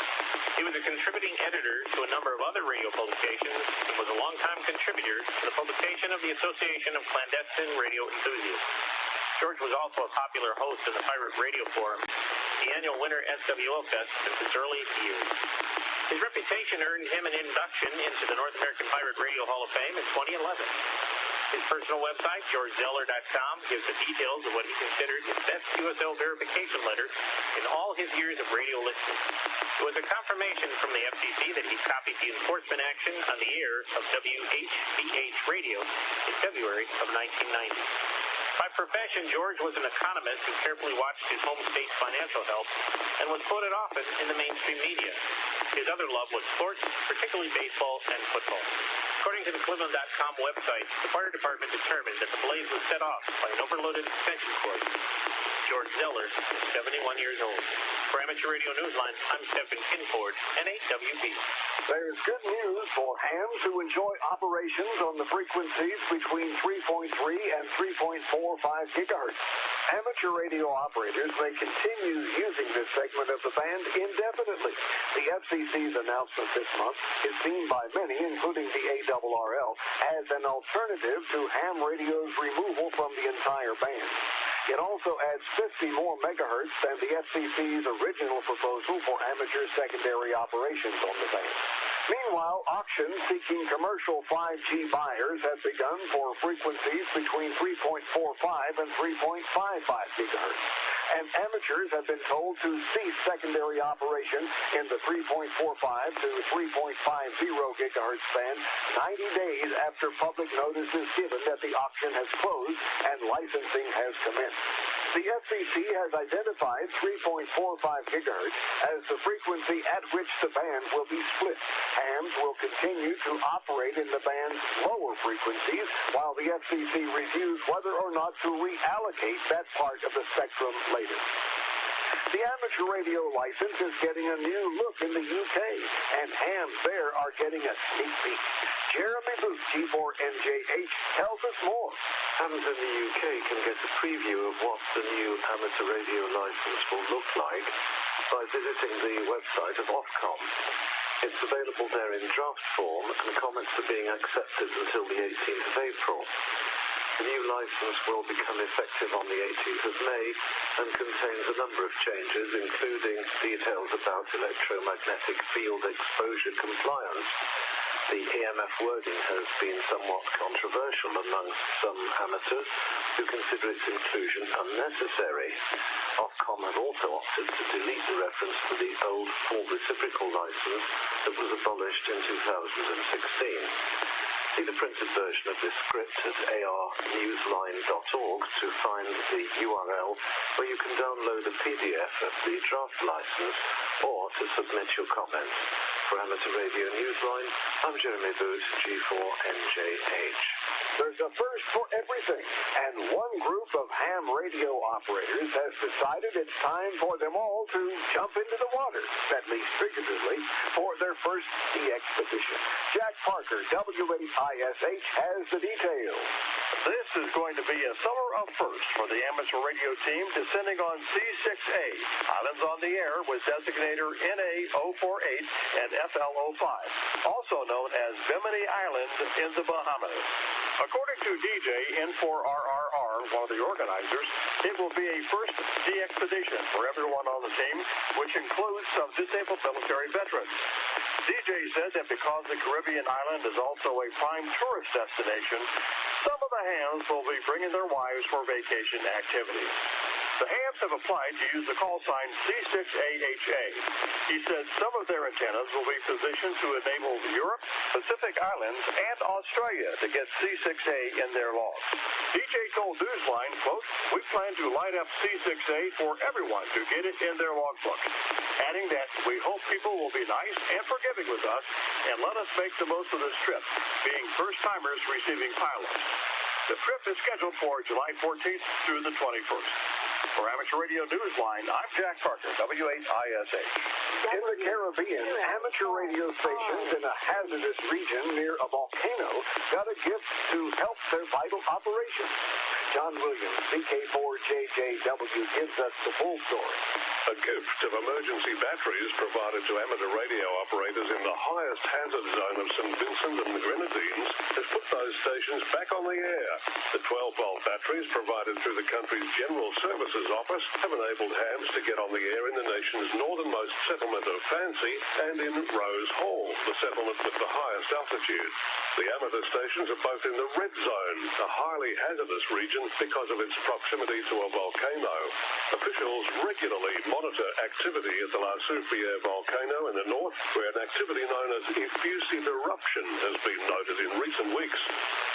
He was a contributing editor to a number of other radio publications and was a longtime contributor to the publication of the Association of Clandestine Radio Enthusiasts. George was also a popular host in the Pirate Radio Forum, the annual Winter SWO Fest since its early years. His reputation earned him an induction into the North American Pirate Radio Hall of Fame in 2011. His personal website, GeorgeZeller.com, gives the details of what he considered his best QSL verification letter in all his years of radio listening. It was a confirmation from the FCC that he copied the enforcement action on the air of WHBH radio in February of 1990. By profession, George was an economist who carefully watched his home state's financial health and was quoted often in the mainstream media. His other love was sports, particularly baseball and football. According to the Cleveland.com website, the fire department determined that the blaze was set off by an overloaded extension cord. George Zeller is 71 years old. For Amateur Radio Newsline, I'm Stephen Kinford, N8WB. There's good news for hams who enjoy operations on the frequencies between 3.3 and 3.45 gigahertz. Amateur radio operators may continue using this segment of the band indefinitely. The FCC's announcement this month is seen by many, including the ARRL, as an alternative to ham radio's removal from the entire band. It also adds 50 more megahertz than the FCC's original proposal for amateur secondary operations on the band. Meanwhile, auctions seeking commercial 5G buyers have begun for frequencies between 3.45 and 3.55 gigahertz. And amateurs have been told to cease secondary operation in the 3.45 to 3.50 gigahertz band 90 days after public notice is given that the auction has closed and licensing has commenced. The FCC has identified 3.45 gigahertz as the frequency at which the band will be split. Hams will continue to operate in the band's lower frequencies while the FCC reviews whether or not to reallocate that part of the spectrum later. The amateur radio license is getting a new look in the UK, and hams there are getting a sneak peek. Jeremy Booth, G4NJH, tells us more. Hams in the UK can get a preview of what the new amateur radio license will look like by visiting the website of Ofcom. It's available there in draft form, and comments are being accepted until the 18th of April. The new license will become effective on the 18th of May and contains a number of changes, including details about electromagnetic field exposure compliance. The EMF wording has been somewhat controversial among some amateurs who consider its inclusion unnecessary. Ofcom have also opted to delete the reference to the old full reciprocal license that was abolished in 2016. See the printed version of this script at arnewsline.org to find the URL where you can download a PDF of the draft license or to submit your comments. For Amateur Radio Newsline, I'm Jeremy Booth, G4NJH. There's a first for everything, and one group of ham radio operators has decided it's time for them all to jump into the water, at least figuratively, for their first sea expedition. Jack Parker, W8ISH, has the details. This is going to be a summer of firsts for the amateur radio team descending on C6A, Islands on the Air with designator NA048 and FL05, also known as Bimini Island in the Bahamas. According to DJ N4RRR, one of the organizers, it will be a first sea expedition for everyone on the team, which includes some disabled military veterans. DJ said that because the Caribbean island is also a prime tourist destination, some of the hams will be bringing their wives for vacation activities. The hams have applied to use the call sign C6AHA. He said some of their antennas will be positioned to enable Europe, Pacific Islands, and Australia to get C6A in their logs. DJ told Newsline, quote, "We plan to light up C6A for everyone to get it in their logbook," adding that we hope people will be nice and forgiving with us and let us make the most of this trip, being first-timers receiving pilots. The trip is scheduled for July 14th through the 21st. For Amateur Radio Newsline, I'm Jack Parker, W8ISH. In the Caribbean, amateur radio stations in a hazardous region near a volcano got a gift to help their vital operations. John Williams, VK4JJW, gives us the full story. A gift of emergency batteries provided to amateur radio operators in the highest hazard zone of St. Vincent and the Grenadines has put those stations back on the air. The 12-volt batteries provided through the country's General Services Office have enabled hams to get on the air in the nation's northernmost settlement of Fancy and in Rose Hall, the settlement with the highest altitude. The amateur stations are both in the red zone, a highly hazardous region because of its proximity to a volcano. Officials regularly monitor activity at the La Soufriere volcano in the north, where an activity known as effusive eruption has been noted in recent weeks.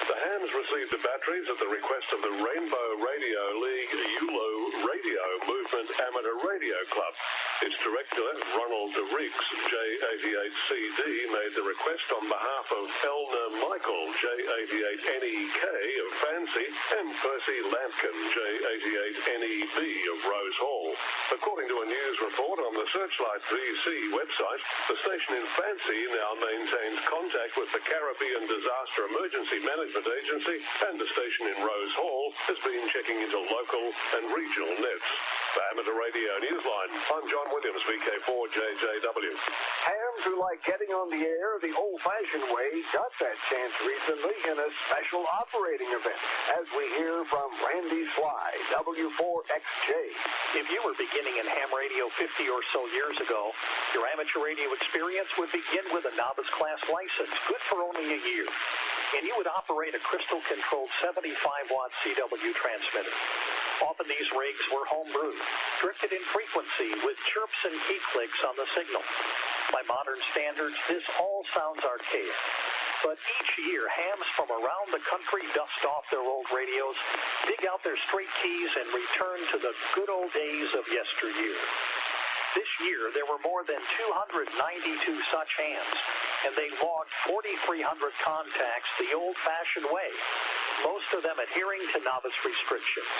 The hams received the batteries at the request of the Rainbow Radio League ULO Radio Movement Amateur Radio Club. Its director, Ronald Riggs, J88CD, made the request on behalf of Elna Michael, J88NEK of Fancy, and Percy Lampkin, J88NEB of Rose Hall. According to a news report on the Searchlight VC website, the station in Fancy now maintains contact with the Caribbean Disaster Emergency Management Agency, and the station in Rose Hall has been checking into local and regional nets. For Amateur Radio Newsline, I'm John Williams, VK4JJW. Hams who like getting on the air the old-fashioned way got that chance recently in a special operating event, as we hear from Randy Sly, W4XJ. If you were beginning in ham radio 50 or so years ago, your amateur radio experience would begin with a novice class license, good for only a year. And you would operate a crystal-controlled 75-watt CW transmitter. Often these rigs were homebrewed, drifted in frequency with chirps and key clicks on the signal. By modern standards, this all sounds archaic. But each year, hams from around the country dust off their old radios, dig out their straight keys, and return to the good old days of yesteryear. This year, there were more than 292 such hams, and they logged 4,300 contacts the old-fashioned way, most of them adhering to novice restrictions.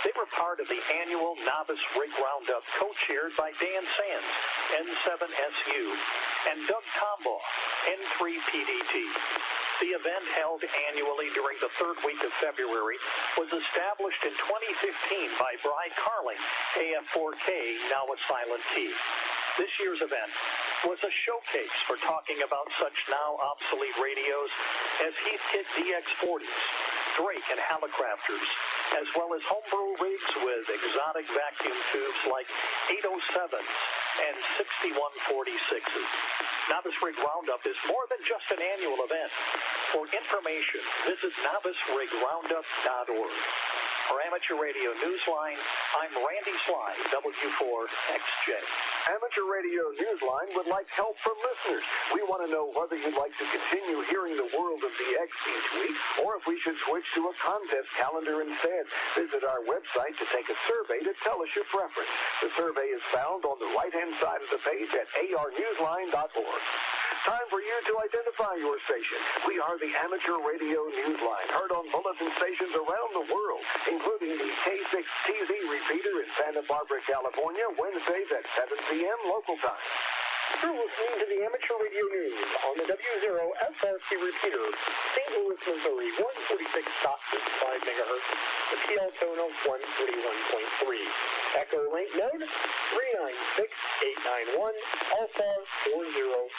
They were part of the annual Novice Rig Roundup, co-chaired by Dan Sands, N7SU, and Doug Tombaugh, N3PDT. The event, held annually during the third week of February, was established in 2015 by Bry Carling, AF4K, now a silent T. This year's event was a showcase for talking about such now obsolete radios as Heathkit DX40s, Drake and Hallicrafters, as well as homebrew rigs with exotic vacuum tubes like 807s and 6146s. Novice Rig Roundup is more than just an annual event. For information, visit novicerigroundup.org. For Amateur Radio Newsline, I'm Randy Sly, W4XJ. Amateur Radio Newsline would like help from listeners. We want to know whether you'd like to continue hearing the world of the X each week, or if we should switch to a contest calendar instead. Visit our website to take a survey to tell us your preference. The survey is found on the right-hand side of the page at arnewsline.org. Time for you to identify your station. We are the Amateur Radio Newsline, heard on bulletin stations around the world, including the K6TZ repeater in Santa Barbara, California, Wednesdays at 7 p.m. local time. You're listening to the Amateur Radio News on the W0SRC repeater, St. Louis, Missouri, 146.65 megahertz, the PL tone of 131.3. Echolink node 396891, Alpha 40105.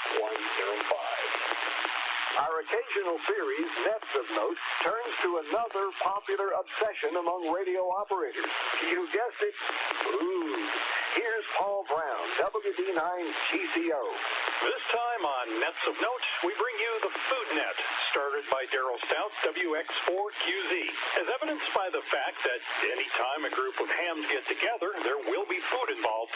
Our occasional series, Nets of Note, turns to another popular obsession among radio operators. You guessed it, food. Here's Paul Brown, WD9GCO. This time on Nets of Note, we bring you the Food Net, started by Daryl Stout, WX4QZ. As evidenced by the fact that any time a group of hams get together, there will be food involved,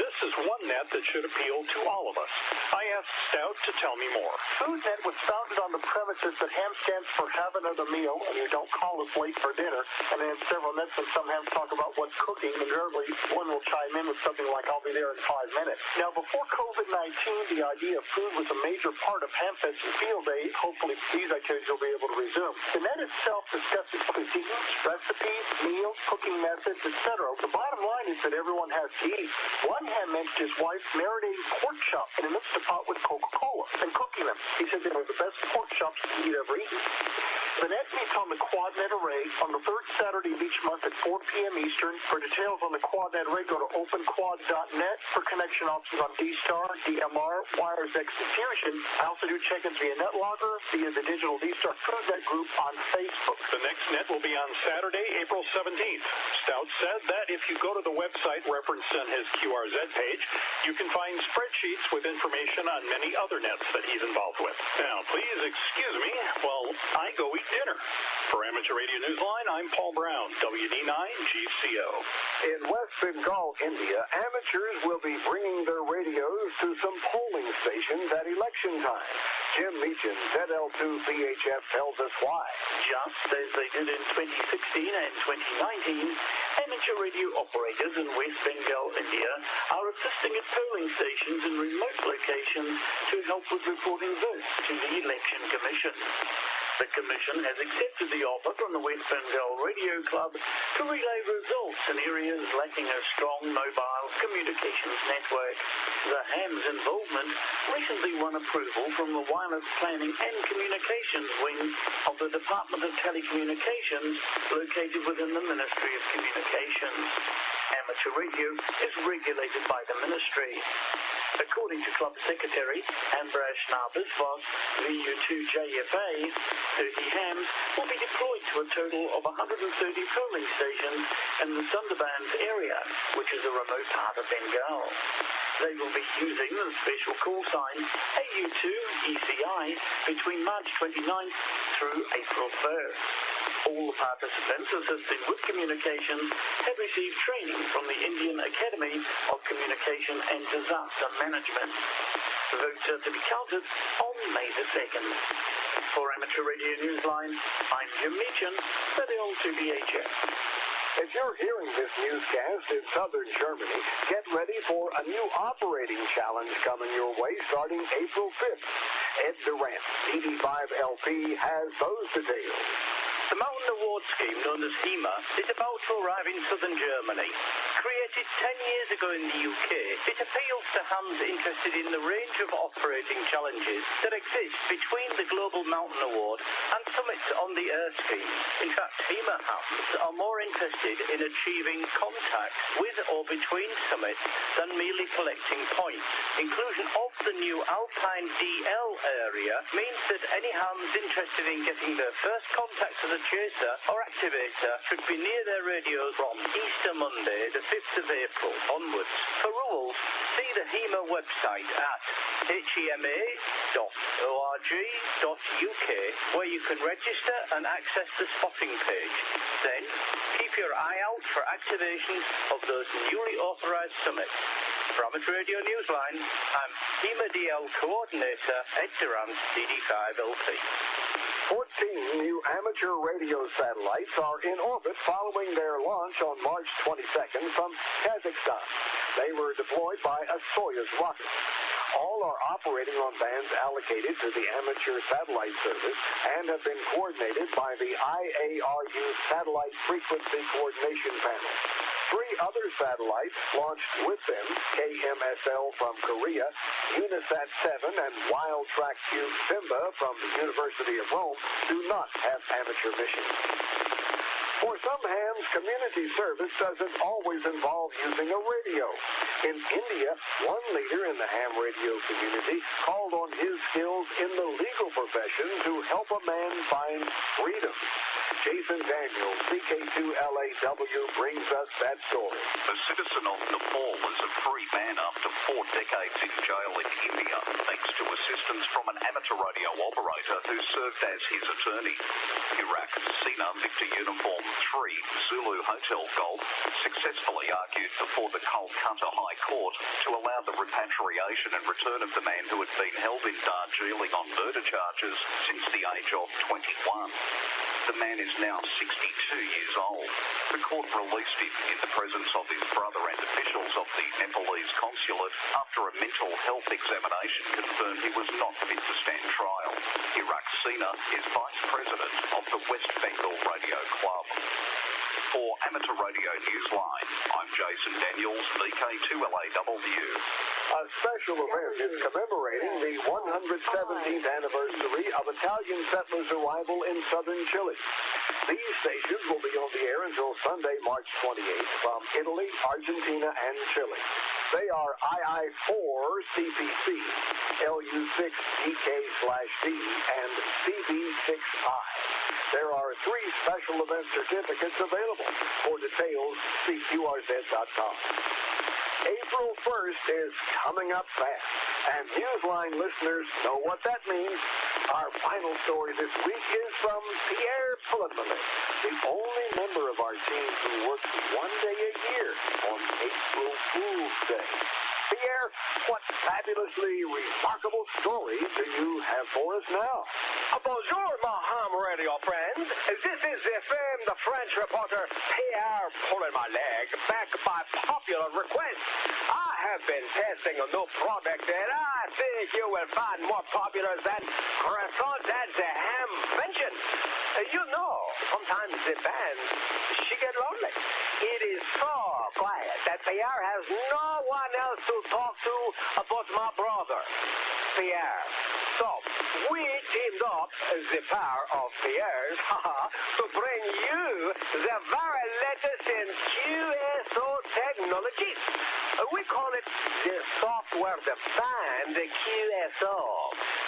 this is one net that should appeal to all of us. I asked Stout to tell me more. Food Net was founded on the premises that ham stands for have another meal, and you don't call us late for dinner. And then several nets and some hams talk about what's cooking, and rarely one will chime in with something like, I'll be there in 5 minutes. Now, before COVID-19, the idea of food was a major part of Hamfest and Field Day. Hopefully, these activities will be able to resume. The net itself discusses cuisines, recipes, meals, cooking methods, etc. The bottom line is that everyone has to eat. One ham mentioned his wife's marinated pork chops in a mixed pot with Coca-Cola and cooking them. He said they were the best pork chops he'd ever eaten. The net meets on the QuadNet array on the third Saturday of each month at 4 p.m. Eastern. For details on the QuadNet array, go to openquad.net. For connection options on D-Star, DMR, Wires X Diffusion. I also do check-ins via NetLogger, via the digital D-Star FoodNet group on Facebook. The next net will be on Saturday, April 17th. Stout said that if you go to the website referenced on his QRZ page, you can find spreadsheets with information on many other nets that he's involved with. Now, please excuse me while I go eat dinner. For Amateur Radio Newsline, I'm Paul Brown, WD9GCO. In West Bengal, India, amateurs will be bringing their radios to some polling stations at election time. Jim Meechan, ZL2BHF, tells us why. Just as they did in 2016 and 2019, amateur radio operators in West Bengal, India, are assisting at polling stations in remote locations to help with reporting votes to the Election Commission. The Commission has accepted the offer from the West Bengal Radio Club to relay results in areas lacking a strong mobile communications network. The HAM's involvement recently won approval from the Wireless Planning and Communications Wing of the Department of Telecommunications located within the Ministry of Communications. Amateur radio is regulated by the ministry. According to Club Secretary Ambrash Narbisvos, VU2JFA, 30 hams will be deployed to a total of 130 polling stations in the Sundarbans area, which is a remote part of Bengal. They will be using the special call sign AU2ECI between March 29th through April 1st. All the participants assisting with communications have received training from the Indian Academy of Communication and Disaster Management. Votes are to be counted on May the 2nd. For Amateur Radio Newsline, I'm Jim Meechan, ZL2BHF. If you're hearing this newscast in southern Germany, get ready for a new operating challenge coming your way starting April 5th. Ed Durant, DD5LP, has those details. The Mountain Award scheme, known as HEMA, is about to arrive in southern Germany. Created 10 years ago in the UK, it appeals to hams interested in the range of operating challenges that exist between the Global Mountain Award and summits on the Air scheme. In fact, HEMA hams are more interested in achieving contact with or between summits than merely collecting points. Inclusion of the new Alpine DL area means that any hams interested in getting their first contact to the chaser or activator should be near their radios from Easter Monday, the 5th of April onwards. For rules, see the HEMA website at hema.org.uk, where you can register and access the spotting page. Then, keep your eye out for activations of those newly authorized summits. For Amateur Radio Newsline, I'm HEMA DL Coordinator Ed Durant, DD5LP. 14 new amateur radio satellites are in orbit following their launch on March 22nd from Kazakhstan. They were deployed by a Soyuz rocket. All are operating on bands allocated to the Amateur Satellite Service and have been coordinated by the IARU Satellite Frequency Coordination Panel. 3 other satellites launched with them, KMSL from Korea, Unisat 7, and Wild Track Cube Simba from the University of Rome, do not have amateur missions. For some hams, community service doesn't always involve using a radio. In India, one leader in the ham radio community called on his skills in the legal profession to help a man find freedom. Jason Daniels, CK2LAW, brings us that story. A citizen of Nepal is a free man after 4 decades in jail in India, thanks to assistance from an amateur radio operator who served as his attorney. Iraq Sina Victor Uniform 3 Zulu Hotel Golf successfully argued before the Kolkata High Court to allow the repatriation and return of the man who had been held in Darjeeling on murder charges since the age of 21. The man is now 62 years old. The court released him in the presence of his brother and officials of the Nepalese consulate after a mental health examination confirmed he was not fit to stand trial. Iraq Sina is vice president of the West Bengal Radio Club. For Amateur Radio Newsline, I'm Jason Daniels, VK2LAW. A A special event is commemorating the 117th anniversary of Italian settlers' arrival in southern Chile. These stations will be on the air until Sunday, March 28th from Italy, Argentina, and Chile. They are II4CPC, LU6DK/D, and CB6I. There are 3 special event certificates available. For details, see QRZ.com. April 1st is coming up fast, and Newsline listeners know what that means. Our final story this week is from Pierre Pulitman, the only member of our team who works one day a year on April Fool's Day. Pierre, what fabulously remarkable story do you have for us now? Bonjour, my ham radio friends. This is the French reporter Pierre pulling my leg, back by popular request. I have been testing a new product that I think you will find more popular than croissant and the ham invention. You know, sometimes the band, she get lonely. It is so quiet that Pierre has no one else to talk to but my brother, Pierre. So, we teamed up, the pair of Pierres, to bring you the very latest in QSO technology. We call it the software-defined QSO.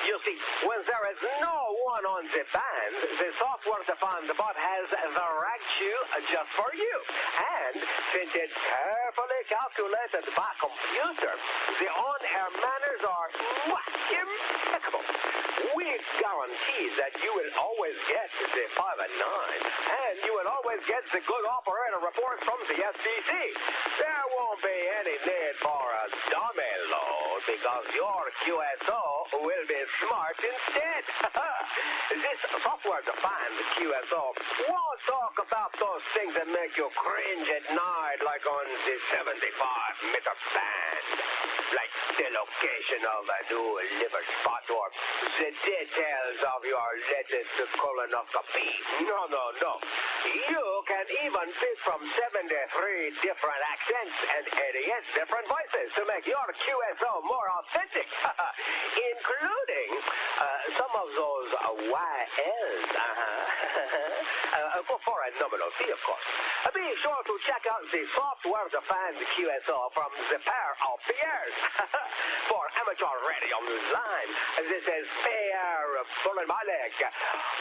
You see, when there is no one on the band, the software-defined bot has the right cue just for you. And since it's carefully calculated by computer, the on-air manners are impeccable. We guarantee that you will always get the 5 and 9, and you will always get the good operator reports from the FCC. There won't be any need for a dummy load because your QSO will be smart instead. This software-defined QSO won't talk about those things that make you cringe at night like on the 75-meter band, like the location of a new liver spot or the details of your latest colonoscopy. No. You can even pick from 73 different accents and 88 different voices to make your QSO more authentic, including some of those YLs, for a nominal fee, of course. Be sure to check out the software-defined QSO from the pair of Pierres. For amateur radio line, this is Pierre pulling my leg.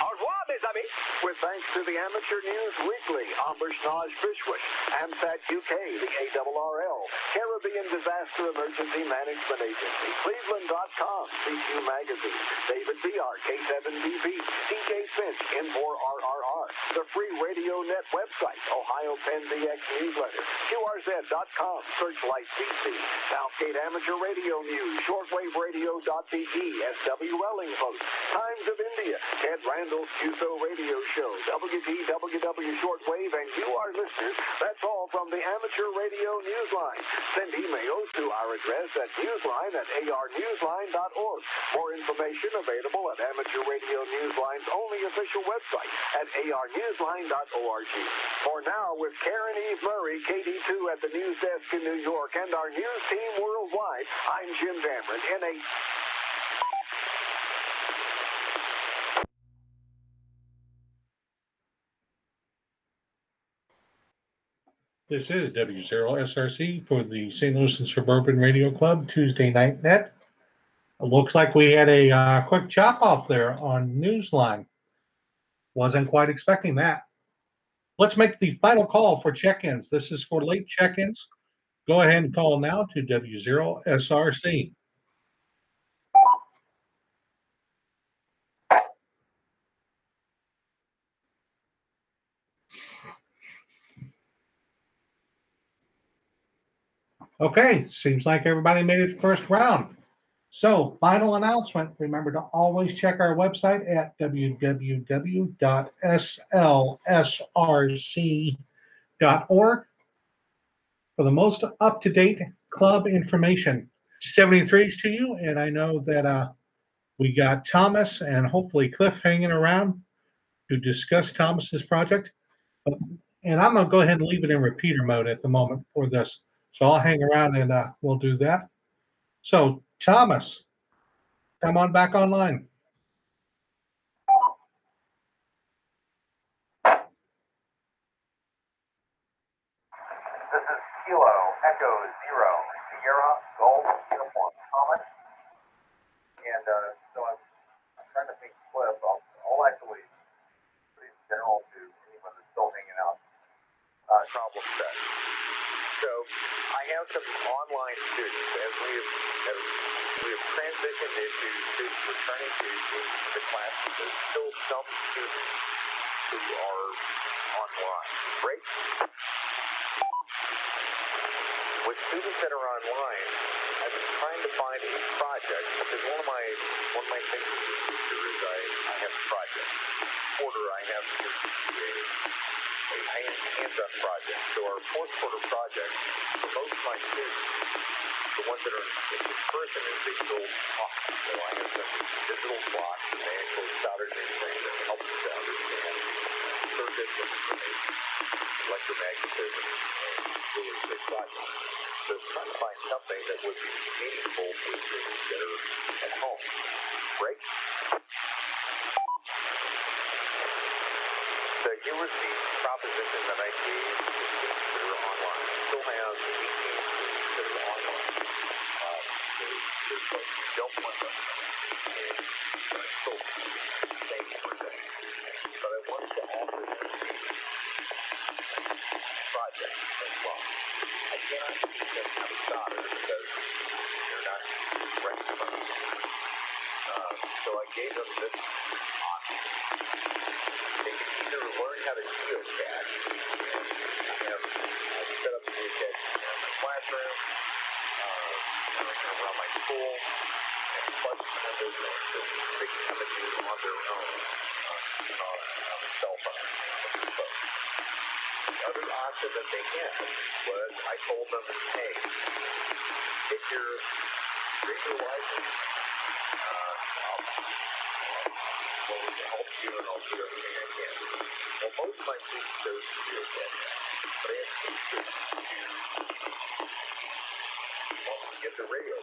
Au revoir, mes amis. With thanks to the Amateur News Weekly, Ambushnage Fishwick, AMSAT UK, the ARRL, Caribbean Disaster Emergency Management Agency, Cleveland.com, CQ Magazine, David VR, K7TV, DJ Finch, N4RRR, the Free Radio Net website, Ohio Penn DX Newsletter, QRZ.com, Searchlight CC, Southgate Amateur Radio News, ShortwaveRadio.de, SWLing Post, Times of India, Ted Randall's QSO Radio Show, WTWW Shortwave, and you, our listeners. That's all from the Amateur Radio Newsline. Send emails to our address at newsline@arnewsline.org. More information available at Amateur Radio Newsline's only official website at arnewsline.org. For now, with Karen Eve Murray, KD2 at the news desk in New York, and our news team worldwide, I'm Jim Dameron, NA. This is W0SRC for the St. Louis and Suburban Radio Club Tuesday Night Net. It looks like we had a quick chop off there on Newsline. Wasn't quite expecting that. Let's make the final call for check-ins. This is for late check-ins. Go ahead and call now to W0SRC. Okay, seems like everybody made it first round. So, final announcement. Remember to always check our website at www.slsrc.org for the most up-to-date club information. 73s to you, and I know that we got Thomas and hopefully Cliff hanging around to discuss Thomas's project. And I'm going to go ahead and leave it in repeater mode at the moment for this. So I'll hang around and we'll do that. So, Thomas, come on back online. This is Kilo Echo Zero Sierra Golf Uniform Thomas, and so I'm trying to think clip. I'll actually pretty general to anyone that's still hanging out. Problem set. So I have some online students as we have transitioned into students returning to the classes. There's still some students who are online. Break. With students that are online, I've been trying to find a project because one of my things as a teacher is I have projects. Quarter I have a hands-on project. So our fourth quarter project for most of my students, the ones that are in person, is they build blocks. So I have some digital blocks and they actually solder these things that help us to understand circuits and information, electromagnetism, and really big projects. So trying to find something that would be meaningful for students that are at home. Break. So here was the proposition that I gave to students that are online. I still have 18 students that are online. There's folks who don't want them. And I still thank for that. But I wanted to offer them a project as well. I cannot teach them how to solder because they're not ready for it. So I gave them this option. They can either learn how to geocache, and I've set up geocache in my classroom, around my school, and plus some of those things that they can come and do on their own on a cell phone. The other option that they had was I told them, hey, get your radio license, I'll help you and I'll do everything I can. Well, most of my students chose to do that, but I had two students who wanted to get the radio.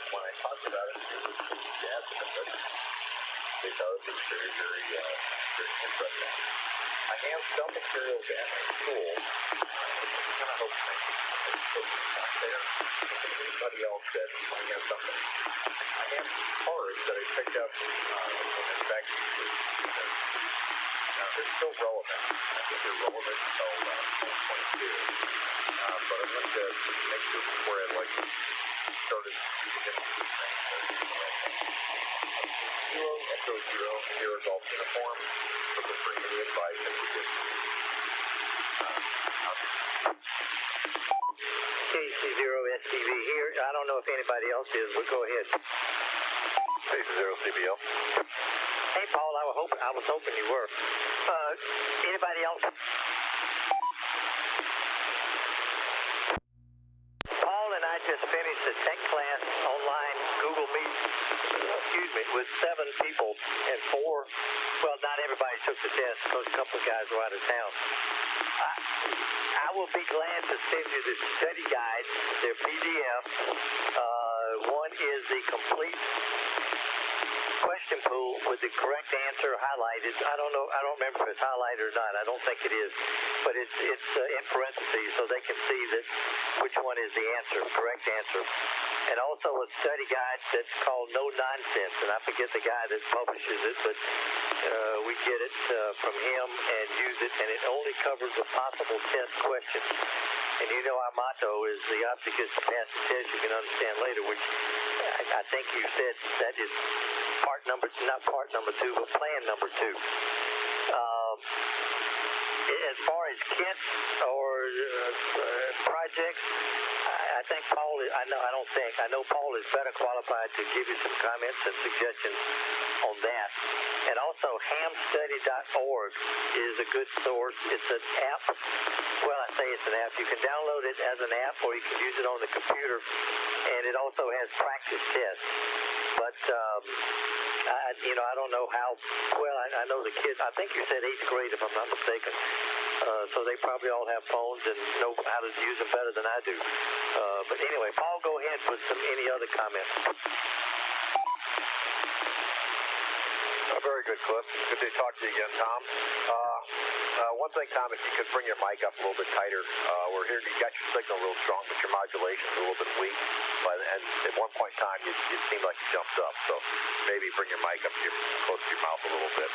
When I talked about it, they were jazzed with it. They thought it was very, very, very interesting. I have some materials at my school. I kind of hope it's out there. Anybody else that might have something. I have some cards that I picked up in fact, they're still relevant. I think they're relevant until 2022. But I wanted to make sure before I started using it for these things. Kilo Echo Zero Sierra Golf Uniform looking for any advice that we give. KC0STV here. I don't know if anybody else is, but go ahead. KC0CBL. Hey, Paul, I was hoping you were. Anybody else? Paul and I just finished a tech class online, Google Meet, with 7 people and 4. Well, not everybody took the test because a couple of guys were out of town. I will be glad to send you the study guides. They're PDF. One is the complete question pool with the correct answer highlighted. I don't remember if it's highlighted or not. I don't think it is, but it's in parentheses so they can see that which one is the answer, correct answer. And also a study guide that's called No Nonsense, and I forget the guy that publishes it, but we get it from him and use it, and it only covers the possible test questions. And you know our motto is the object is to pass the test you can understand later, which I think you said that is not part number 2, but plan number 2. As far as kits or projects, I think Paul, I know Paul is better qualified to give you some comments and suggestions on that. And also hamstudy.org is a good source. It's an app. Well, I say it's an app. You can download it as an app or you can use it on the computer. And it also has practice tests. But, I don't know how, well, I know the kids, I think you said 8th grade if I'm not mistaken. So they probably all have phones and know how to use them better than I do. But anyway, Paul, go ahead with any other comments. Very good, Cliff. Good to talk to you again, Tom. One thing, Tom, if you could bring your mic up a little bit tighter. We're here. You got your signal real strong, but your modulation's a little bit weak. And at one point in time, it seemed like you jumped up. So maybe bring your mic up close to your mouth a little bit.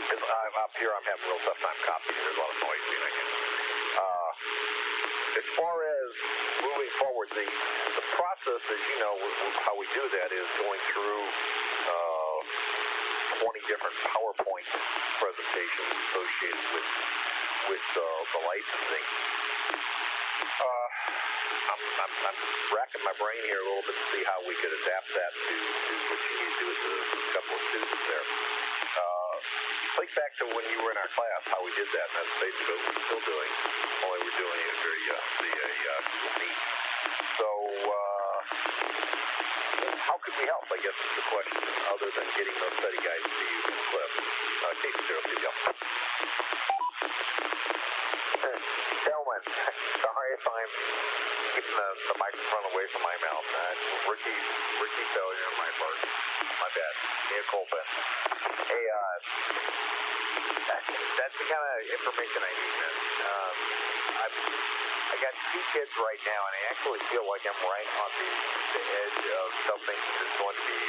Because up here, I'm having a real tough time copying. There's a lot of noise behind you. As far as moving forward, the process, as you know, how we do that is going through 20 different PowerPoint presentations associated with the licensing. I'm racking my brain here a little bit to see how we could adapt that to what you need to do with a couple of students there. Think back to when you were in our class, how we did that, and that's basically what we're still doing, only we're doing it via Google Meet. So, how could we help, I guess is the question, other than getting those study guides to you and Cliff. Case 0, go. Gentlemen, sorry if I'm keeping the microphone away from my mouth. Rookie failure on my part. My bad. Mea culpa. Hey, that's the kind of information I need, man. I got 2 kids right now, and I actually feel like I'm right on the edge of something that's going to be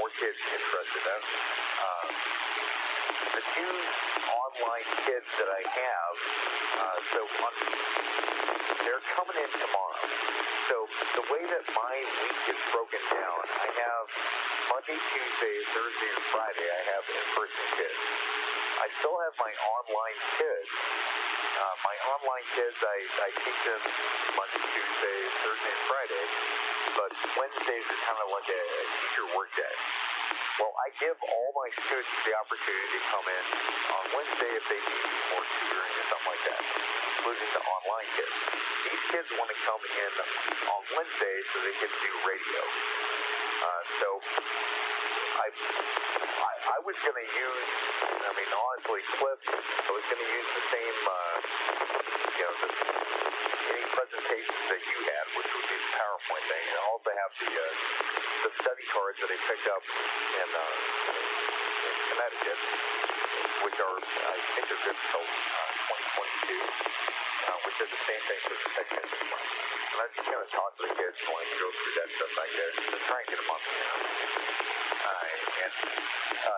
more kids interested in. The 2 online kids that I have, they're coming in tomorrow. So the way that my week is broken down, I have Monday, Tuesday, Thursday, and Friday, I have in-person kids. I still have my online kids. My online kids, I teach them Monday, Tuesday, Thursday, and Friday, but Wednesdays are kind of like a teacher work day. Well, I give all my students the opportunity to come in on Wednesday if they need more tutoring or something like that, including the online kids. These kids want to come in on Wednesday so they can do radio. So I was going to use, honestly, Cliff, I was going to use the same, any presentations that you had, which would be the PowerPoint thing. And I also have the study cards that I picked up in Connecticut, which are, I think they're good until 2022, which is the same thing for the technician. And I'm just going to talk to the kids when I go through that stuff like that, to try and get them up. And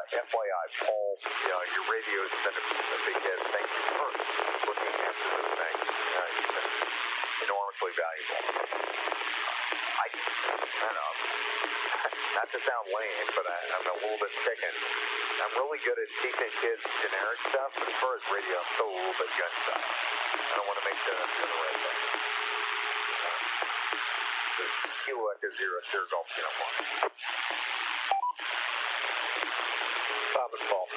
FYI, Paul, your radio has been a big hit. Thank you for looking into this thing. You've been enormously valuable. I don't know, not to sound lame, but I'm a little bit chicken. I'm really good at teaching kids generic stuff, but as far as radio, I'm still a little bit gun stuff. I don't want to make sure I'm doing the right thing. Kilo Echo 0, Sierra Golf Uniform. Thomas Paul.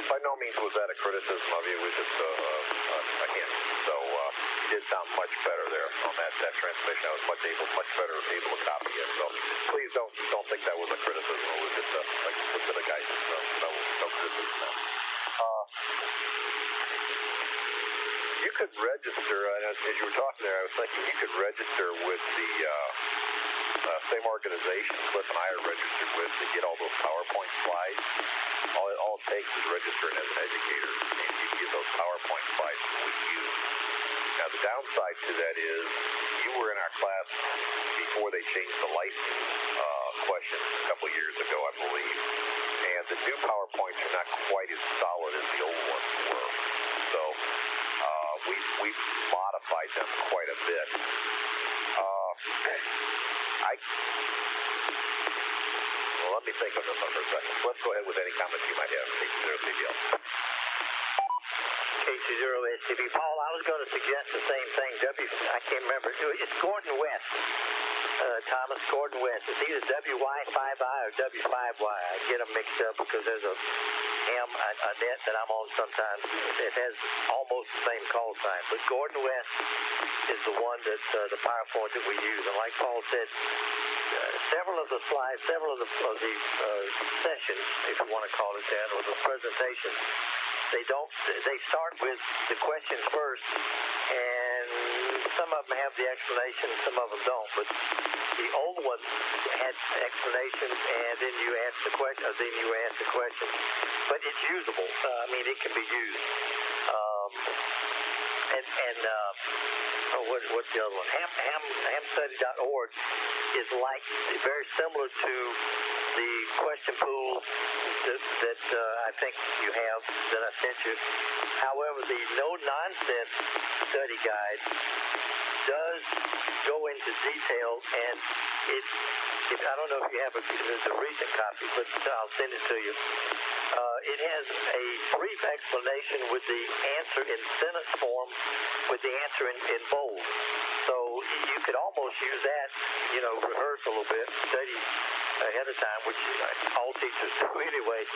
By no means was that a criticism of you. It was just a hint. So you did sound much better there on that transmission. I was much better able to copy it. So please don't think that was a criticism. It was just like a bit of guidance. No criticism. You could register, as you were talking there, I was thinking you could register with the same organization Cliff and I are registered with to get all those PowerPoint slides. All it takes is registering as an educator, and you get those PowerPoint slides that we use. Now, the downside to that is you were in our class before they changed the license questions a couple of years ago, I believe, and the new PowerPoints are not quite as solid as the old ones were. So we've modified them quite a bit. Let me think on this one for a second. Let's go ahead with any comments you might have. KC0CBL. KC0SCB. Paul, I was going to suggest the same thing. I can't remember. It's Gordon West. Thomas Gordon West. It's either WY5I or W5Y. I get them mixed up because there's a M a net that I'm on sometimes. It has almost the same call sign, but Gordon West is the one that the PowerPoint that we use. And like Paul said, several of the slides, several of the sessions, if you want to call it that, or the presentations, they start with the questions first, and some of them have the explanation, some of them don't. But the old one had explanations, and then you ask the question, or then you ask the question. But it's usable. I mean, it can be used. What's the other one? Hamstudy.org is like very similar to the question pool that I think you have that I sent you. However, the no nonsense study guide does go into detail, and I don't know if you have the recent copy, but I'll send it to you. It has a brief explanation with the answer in sentence form, with the answer in bold. So you could almost use that, rehearse a little bit, study ahead of time, which all teachers do anyway,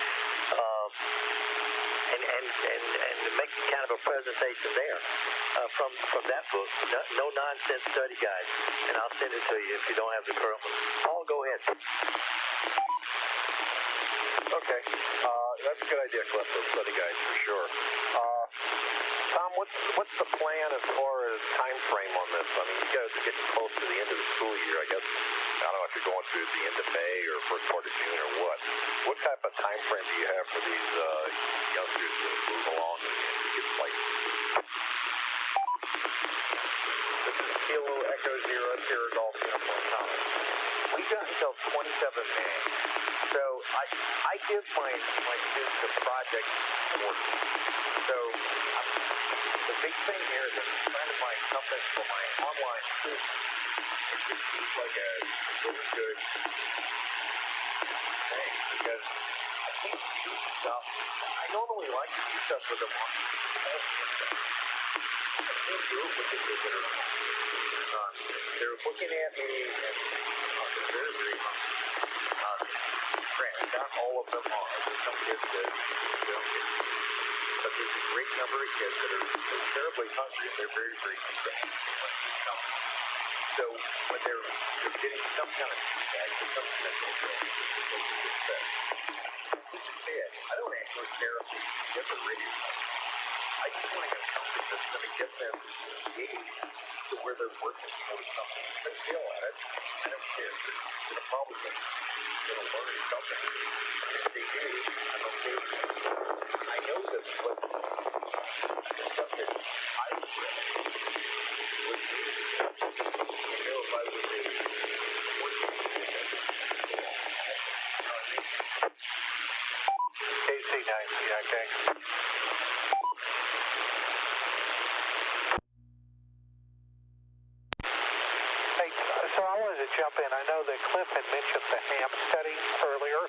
and make kind of a presentation there from that book, No Nonsense Study Guide. And I'll send it to you if you don't have the current one. Paul, go ahead. Okay, that's a good idea, Cliff, those study guides for sure. Tom, what's the plan as far as time frame on this? I mean, you guys are getting close to the end of the school year, I guess. I don't know if you're going through the end of May or first part of June or what. What type of time frame do you have for these youngsters to move along and get places? This is Kilo Echo Zero Sierra Golf Uniform Tom. We've got until 27 May. So I give my students a project work. So the big thing here is I'm trying to find something for my online students. It just seems like a really good thing because I can't do stuff. I normally like to do stuff with them on I can't do it with the kids that are they're looking at me and they're very not all of them are. There's some kids that don't get it. But there's a great number of kids that are terribly hungry and they're very, very stressed. So when they're getting some kind of feedback or some kind of I don't actually care if they get the radio. I just want to have something that's going to get them engaged to where they're working towards something. If they fail at it, I don't care. They're going to probably learn something. If they do, I'm okay with it. I know that what the stuff that I read was I know if I was a working KC9, yeah, okay. So I wanted to jump in. I know that Cliff had mentioned the ham study earlier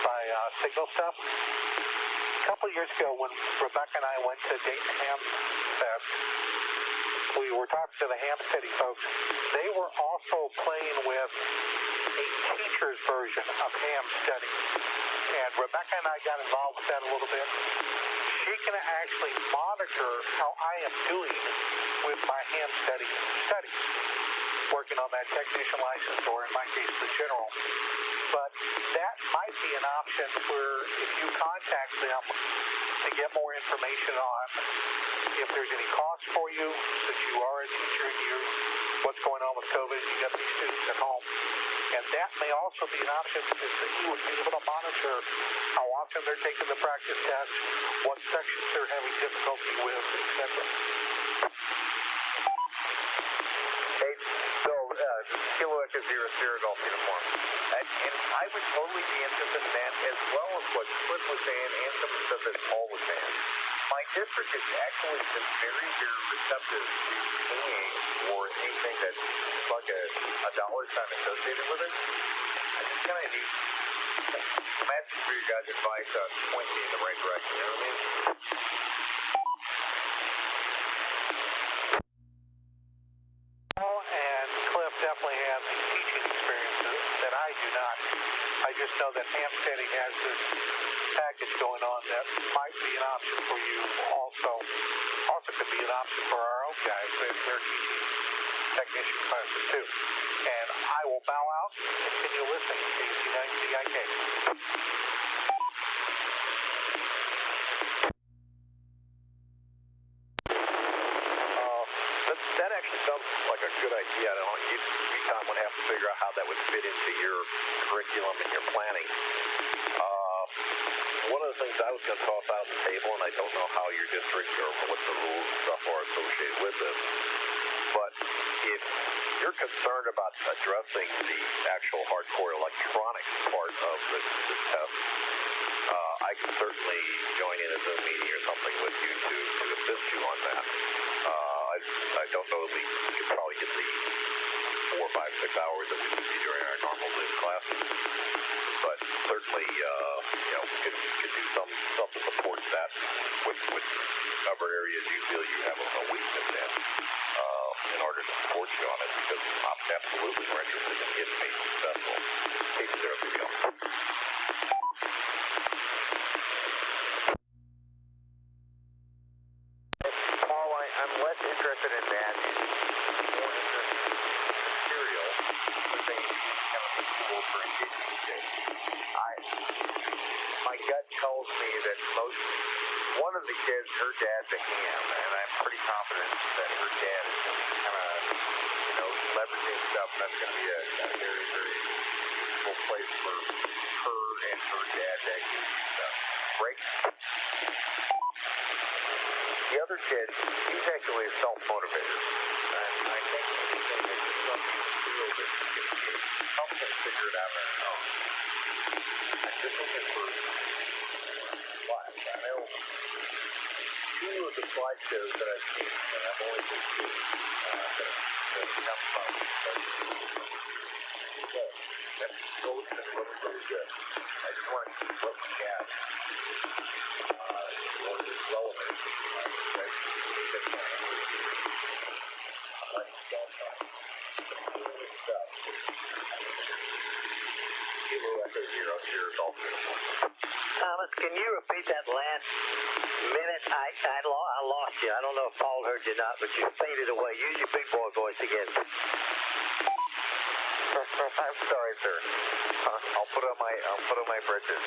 by Signal Stuff. A couple of years ago when Rebecca and I went to Dayton Ham Fest, we were talking to the ham study folks. They were also playing with a teacher's version of ham study. And Rebecca and I got involved with that a little bit. She can actually monitor how I am doing with my ham study studies, working on that technician license or in my case the general. But that might be an option where if you contact them to get more information on if there's any cost for you, since you are a teacher and what's going on with COVID, you got these students at home. And that may also be an option because you would be able to monitor how often they're taking the practice test, what sections they're having difficulty with, etc. Hey, Bill, Kilo Echo Zero Sierra Golf Uniform. And I would totally be interested in that as well as what Cliff was saying and some of the stuff that Paul was saying. My district has actually been very, very receptive to paying for anything that's like a dollar sign associated with it. I just kind of need, I'm asking for your guys' advice on pointing me in the right direction, you know what I mean? Paul and Cliff definitely have teaching experiences that I I do not. I just know that Hamsteady has this package going on that might be an option for you also. Also could be an option for our own guys. They're teaching technician classes too. And I will bow out and continue listening to KC9CIK. That actually sounds like a good idea. I don't know, you, Tom, would have to figure out how that would fit into your curriculum and your planning. One of the things I was going to toss out on the table, and I don't know how your district or what the rules and stuff are associated with this, but if you're concerned about addressing the actual hardcore electronics part of the test, I can certainly join in a Zoom meeting or something with you to assist you on that. I don't know if we could probably get the 4, 5, 6 hours that we would see during our normal Zoom classes, but certainly, we could do something to support that with cover areas you feel you have a weakness in order to support you on it, because absolutely we're interested in getting made successful. KC030. Paul, I'm less interested in that. More interested in material for things chemical tools for engaging kids. My gut tells me that one of the kids, her dad's a ham, and I'm pretty confident that her dad is going to be kind of, leveraging stuff, and that's going to be a very, very useful place for her and her dad to actually use stuff. Break. The other kid, he's actually a self-motivator, and I think he's going to do something real that he can help him figure it out on his own. I'm just looking for slides. I know two of the slideshows that I've seen, and I've only seen two, that come from those that look really good. I just want to keep what we have in order to grow it. Thomas, can you repeat that last minute? I lost you. I don't know if Paul heard you or not, but you faded away. Use your big boy voice again. I'm sorry, sir. I'll put on my britches.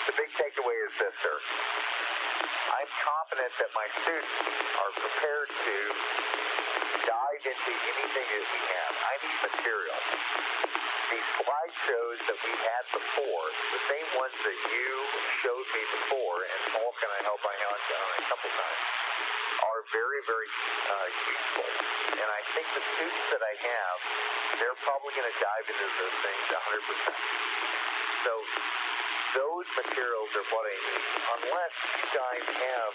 The big takeaway is this, sir. I'm confident that my students are prepared to dive into anything that we have. I need material. These slideshows that we had before, the same ones that you showed me before, and Paul kind of helped my hand on a couple times, are very, very useful. And I think the students that I have, they're probably going to dive into those things 100%. So those materials are what I need, unless you guys have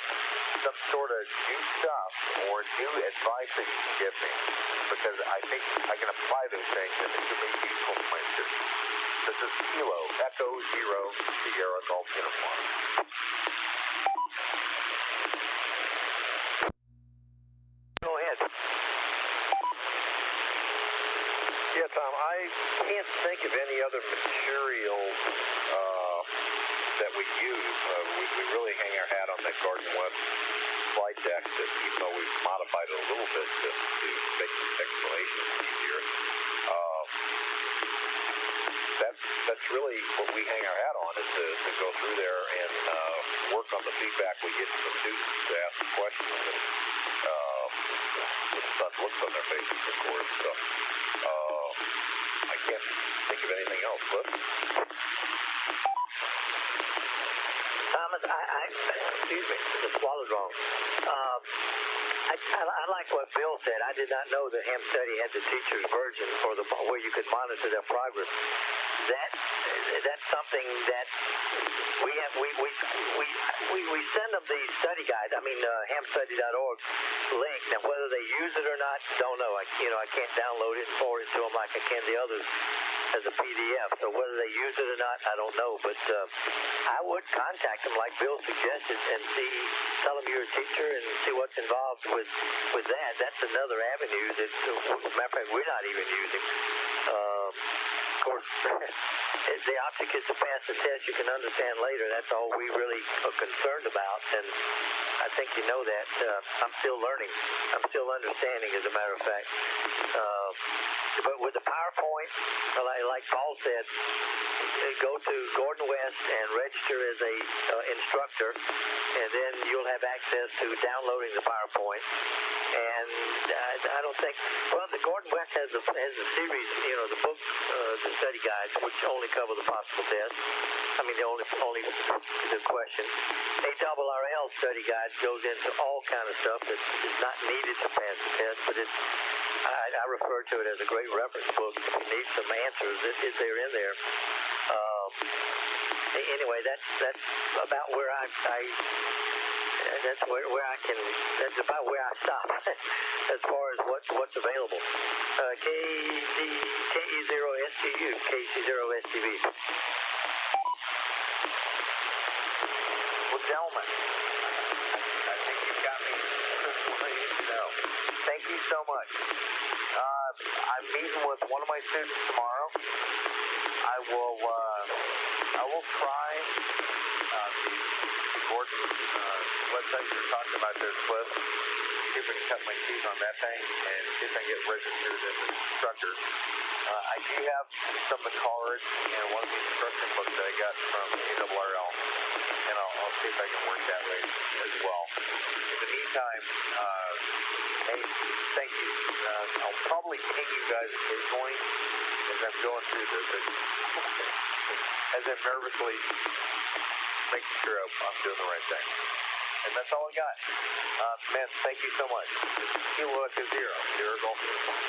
some sort of new stuff or new advice that you can give me, because I think I can apply those things and it could be useful to my students. This is Kilo, Echo Zero, Sierra Golf Uniform. Go ahead. Yeah, Tom, I can't think of any other materials that we use. We really hang our hat on that Garden Web slide deck, that even though we've modified it a little bit just to make the explanation easier. That's really what we hang our hat on, is to go through there and work on the feedback we get from the students to ask questions and with sun looks on their faces, of course. So I can't think of anything else. Cliff? Thomas, excuse me, I swallowed wrong. I like what Bill said. I did not know that Ham Study had the teacher's version for where you could monitor their progress. That's something that we have. We send them the study guide. hamstudy.org link. Now, whether they use it or not, don't know. I can't download it and forward it to them like I can the others as a PDF. So whether they use it or not, I don't know. But I would contact them like Bill suggested and tell them you're a teacher and see what's involved with that. That's another avenue that, as a matter of fact, we're not even using. Of course, the object is to pass the test you can understand later. That's all we really are concerned about, and I think you know that. I'm still learning. I'm still understanding, as a matter of fact. But with the PowerPoint, like Paul said, go to Gordon West and register as a instructor, and then you'll have access to downloading the PowerPoint. And I don't think, well, the Gordon West has a series, the book, the study guides, which only cover the possible test. I mean, only the question. ARRL study guides goes into all kind of stuff that is not needed to pass the test, but I refer to it as a great reference book. If you need some answers, they're in there. Anyway, that's about where that's about where I stop as far as what's available. KE0STU, KC0STV. Well, gentlemen, I think you've got me crystal clear, Thank you so much. I'm meeting with one of my students tomorrow. I will try the Gordon website you're talking about there, Cliff. See if we can cut my teeth on that thing and see if I can get registered as an instructor. I do have some of the cards and one of the instruction books that I got from ARRL, and I'll see if I can work that way as well. In the meantime, hey, thank you. I'll probably ping you guys occasionally as I'm going through as I'm nervously making sure I'm doing the right thing. And that's all I got. Man, thank you so much. Kilo Echo Zero, Zero Golf Uniform.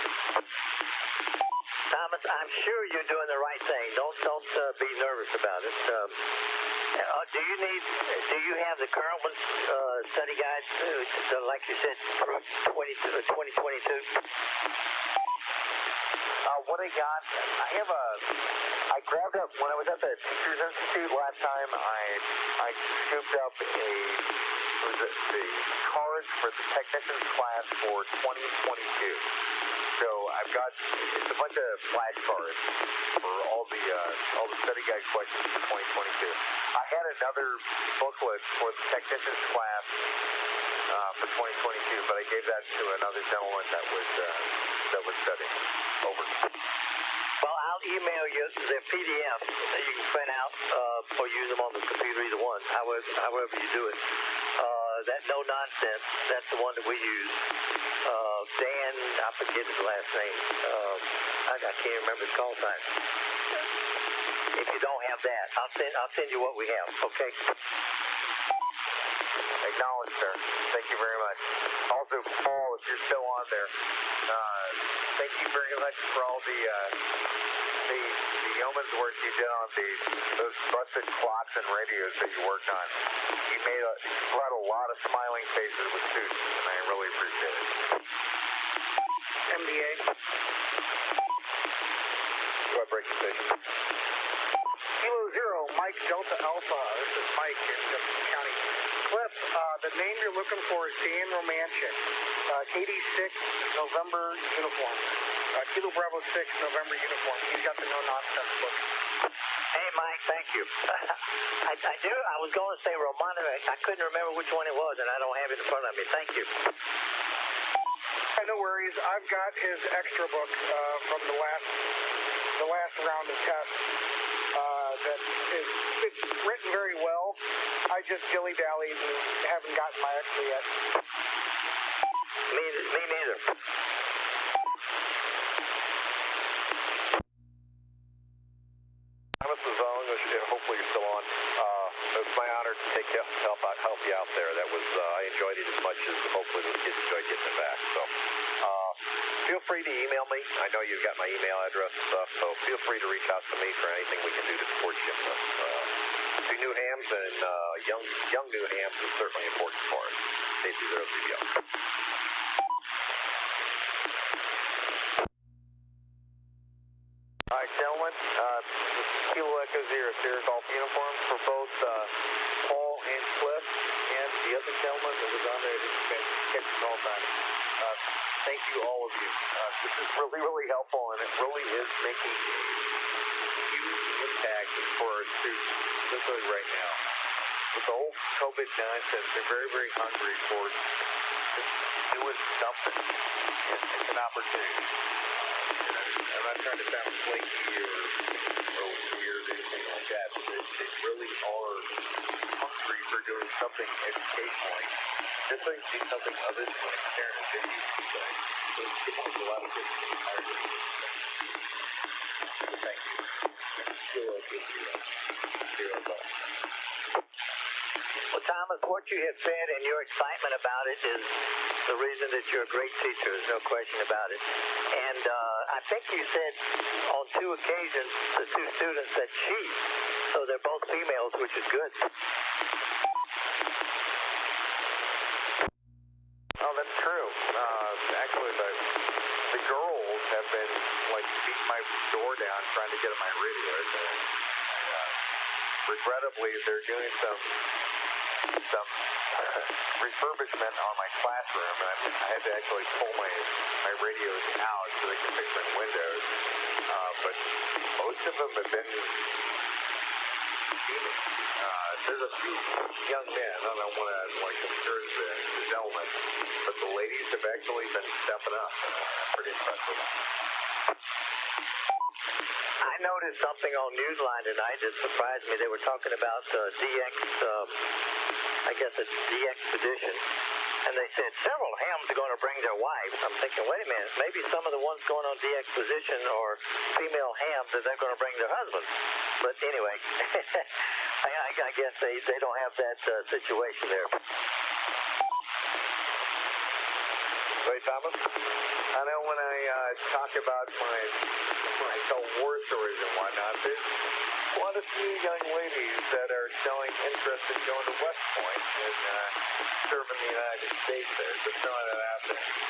Thomas, I'm sure you're doing the right thing. Don't be nervous about it. Do you have the current one study guide, like you said, for 2022? What I got, I grabbed up, when I was at the Teachers Institute last time, I scooped up the cards for the technicians class for 2022. So I've got, it's a bunch of flashcards for all the study guide questions for 2022. I had another booklet for the technicians class for 2022, but I gave that to another gentleman that was studying. Over. Well, I'll email you the PDF that you can print out or use them on the computer, either one, however you do it. That no nonsense, that's the one that we use. Dan, I forget his last name. I can't remember his call sign. If you don't have that, I'll send you what we have. Okay. Acknowledged, sir. Thank you very much. Also, Paul, if you're still on there, thank you very much for all the yeoman's work you did on those busted clocks and radios that you worked on. You brought a lot of smiling faces with students, and I really appreciate it. MDA. Do I break the station? Kilo Zero, Mike Delta Alpha. This is Mike in Jefferson County. Cliff, the name you're looking for is Dan Romanchik. KD6 November uniform. Kilo Bravo 6 November uniform. He's got the no nonsense book. Hey, Mike, thank you. I was going to say Romano. I couldn't remember which one it was, and I don't have it in front of me. Thank you. No worries. I've got his extra book from the last round of tests. It's written very well. I just dilly-dallied and haven't gotten my extra yet. Me neither. Thomas is on. Hopefully you're still on. It was my honor to help you out there. That was I enjoyed it as much as hopefully the kids enjoyed getting it back. So feel free to email me. I know you've got my email address and stuff, so feel free to reach out to me for anything we can do to support you. Two new hams and young new hams is certainly important for us. Safety Zero CBO. All right, gentlemen, this is Kilo Echo Zero, Sierra Golf uniform for both Paul and Cliff, and the other gentleman that was on there didn't catch the call time. Thank you, all of you. This is really, really helpful, and it really is making huge impact for our students, particularly right now. With the whole COVID nonsense, they're very, very hungry for doing something. It's an opportunity. I'm not trying to sound flaky or weird or anything like that, but they really are hungry for doing something educationally. This might be something other than like staring at videos today. So it's a lot of good things. So thank you. Still okay to Well, Thomas, what you have said and your excitement about it is the reason that you're a great teacher. There's no question about it. And I think you said on 2 occasions the 2 students said she, so they're both females, which is good. Oh, that's true. Actually, the girls have been like beating my door down trying to get on my radio. And, regrettably, they're doing some refurbishment on my classroom, and I had to actually pull my radios out so they can fix my windows. But most of them have been female. There's a few young men. I don't want to discourage the gentlemen, but the ladies have actually been stepping up. Pretty impressive. I noticed something on Newsline tonight that surprised me. They were talking about DX, I guess it's DXpedition, and they said several hams are going to bring their wives. I'm thinking, wait a minute, maybe some of the ones going on DXpedition are female hams that they're going to bring their husbands. But anyway, I guess they don't have that situation there. Right, Thomas? I know when I talk about my tell war stories and whatnot, there's quite a few young ladies that are showing interest in going to West Point and serving the United States there. Just throwing that out there.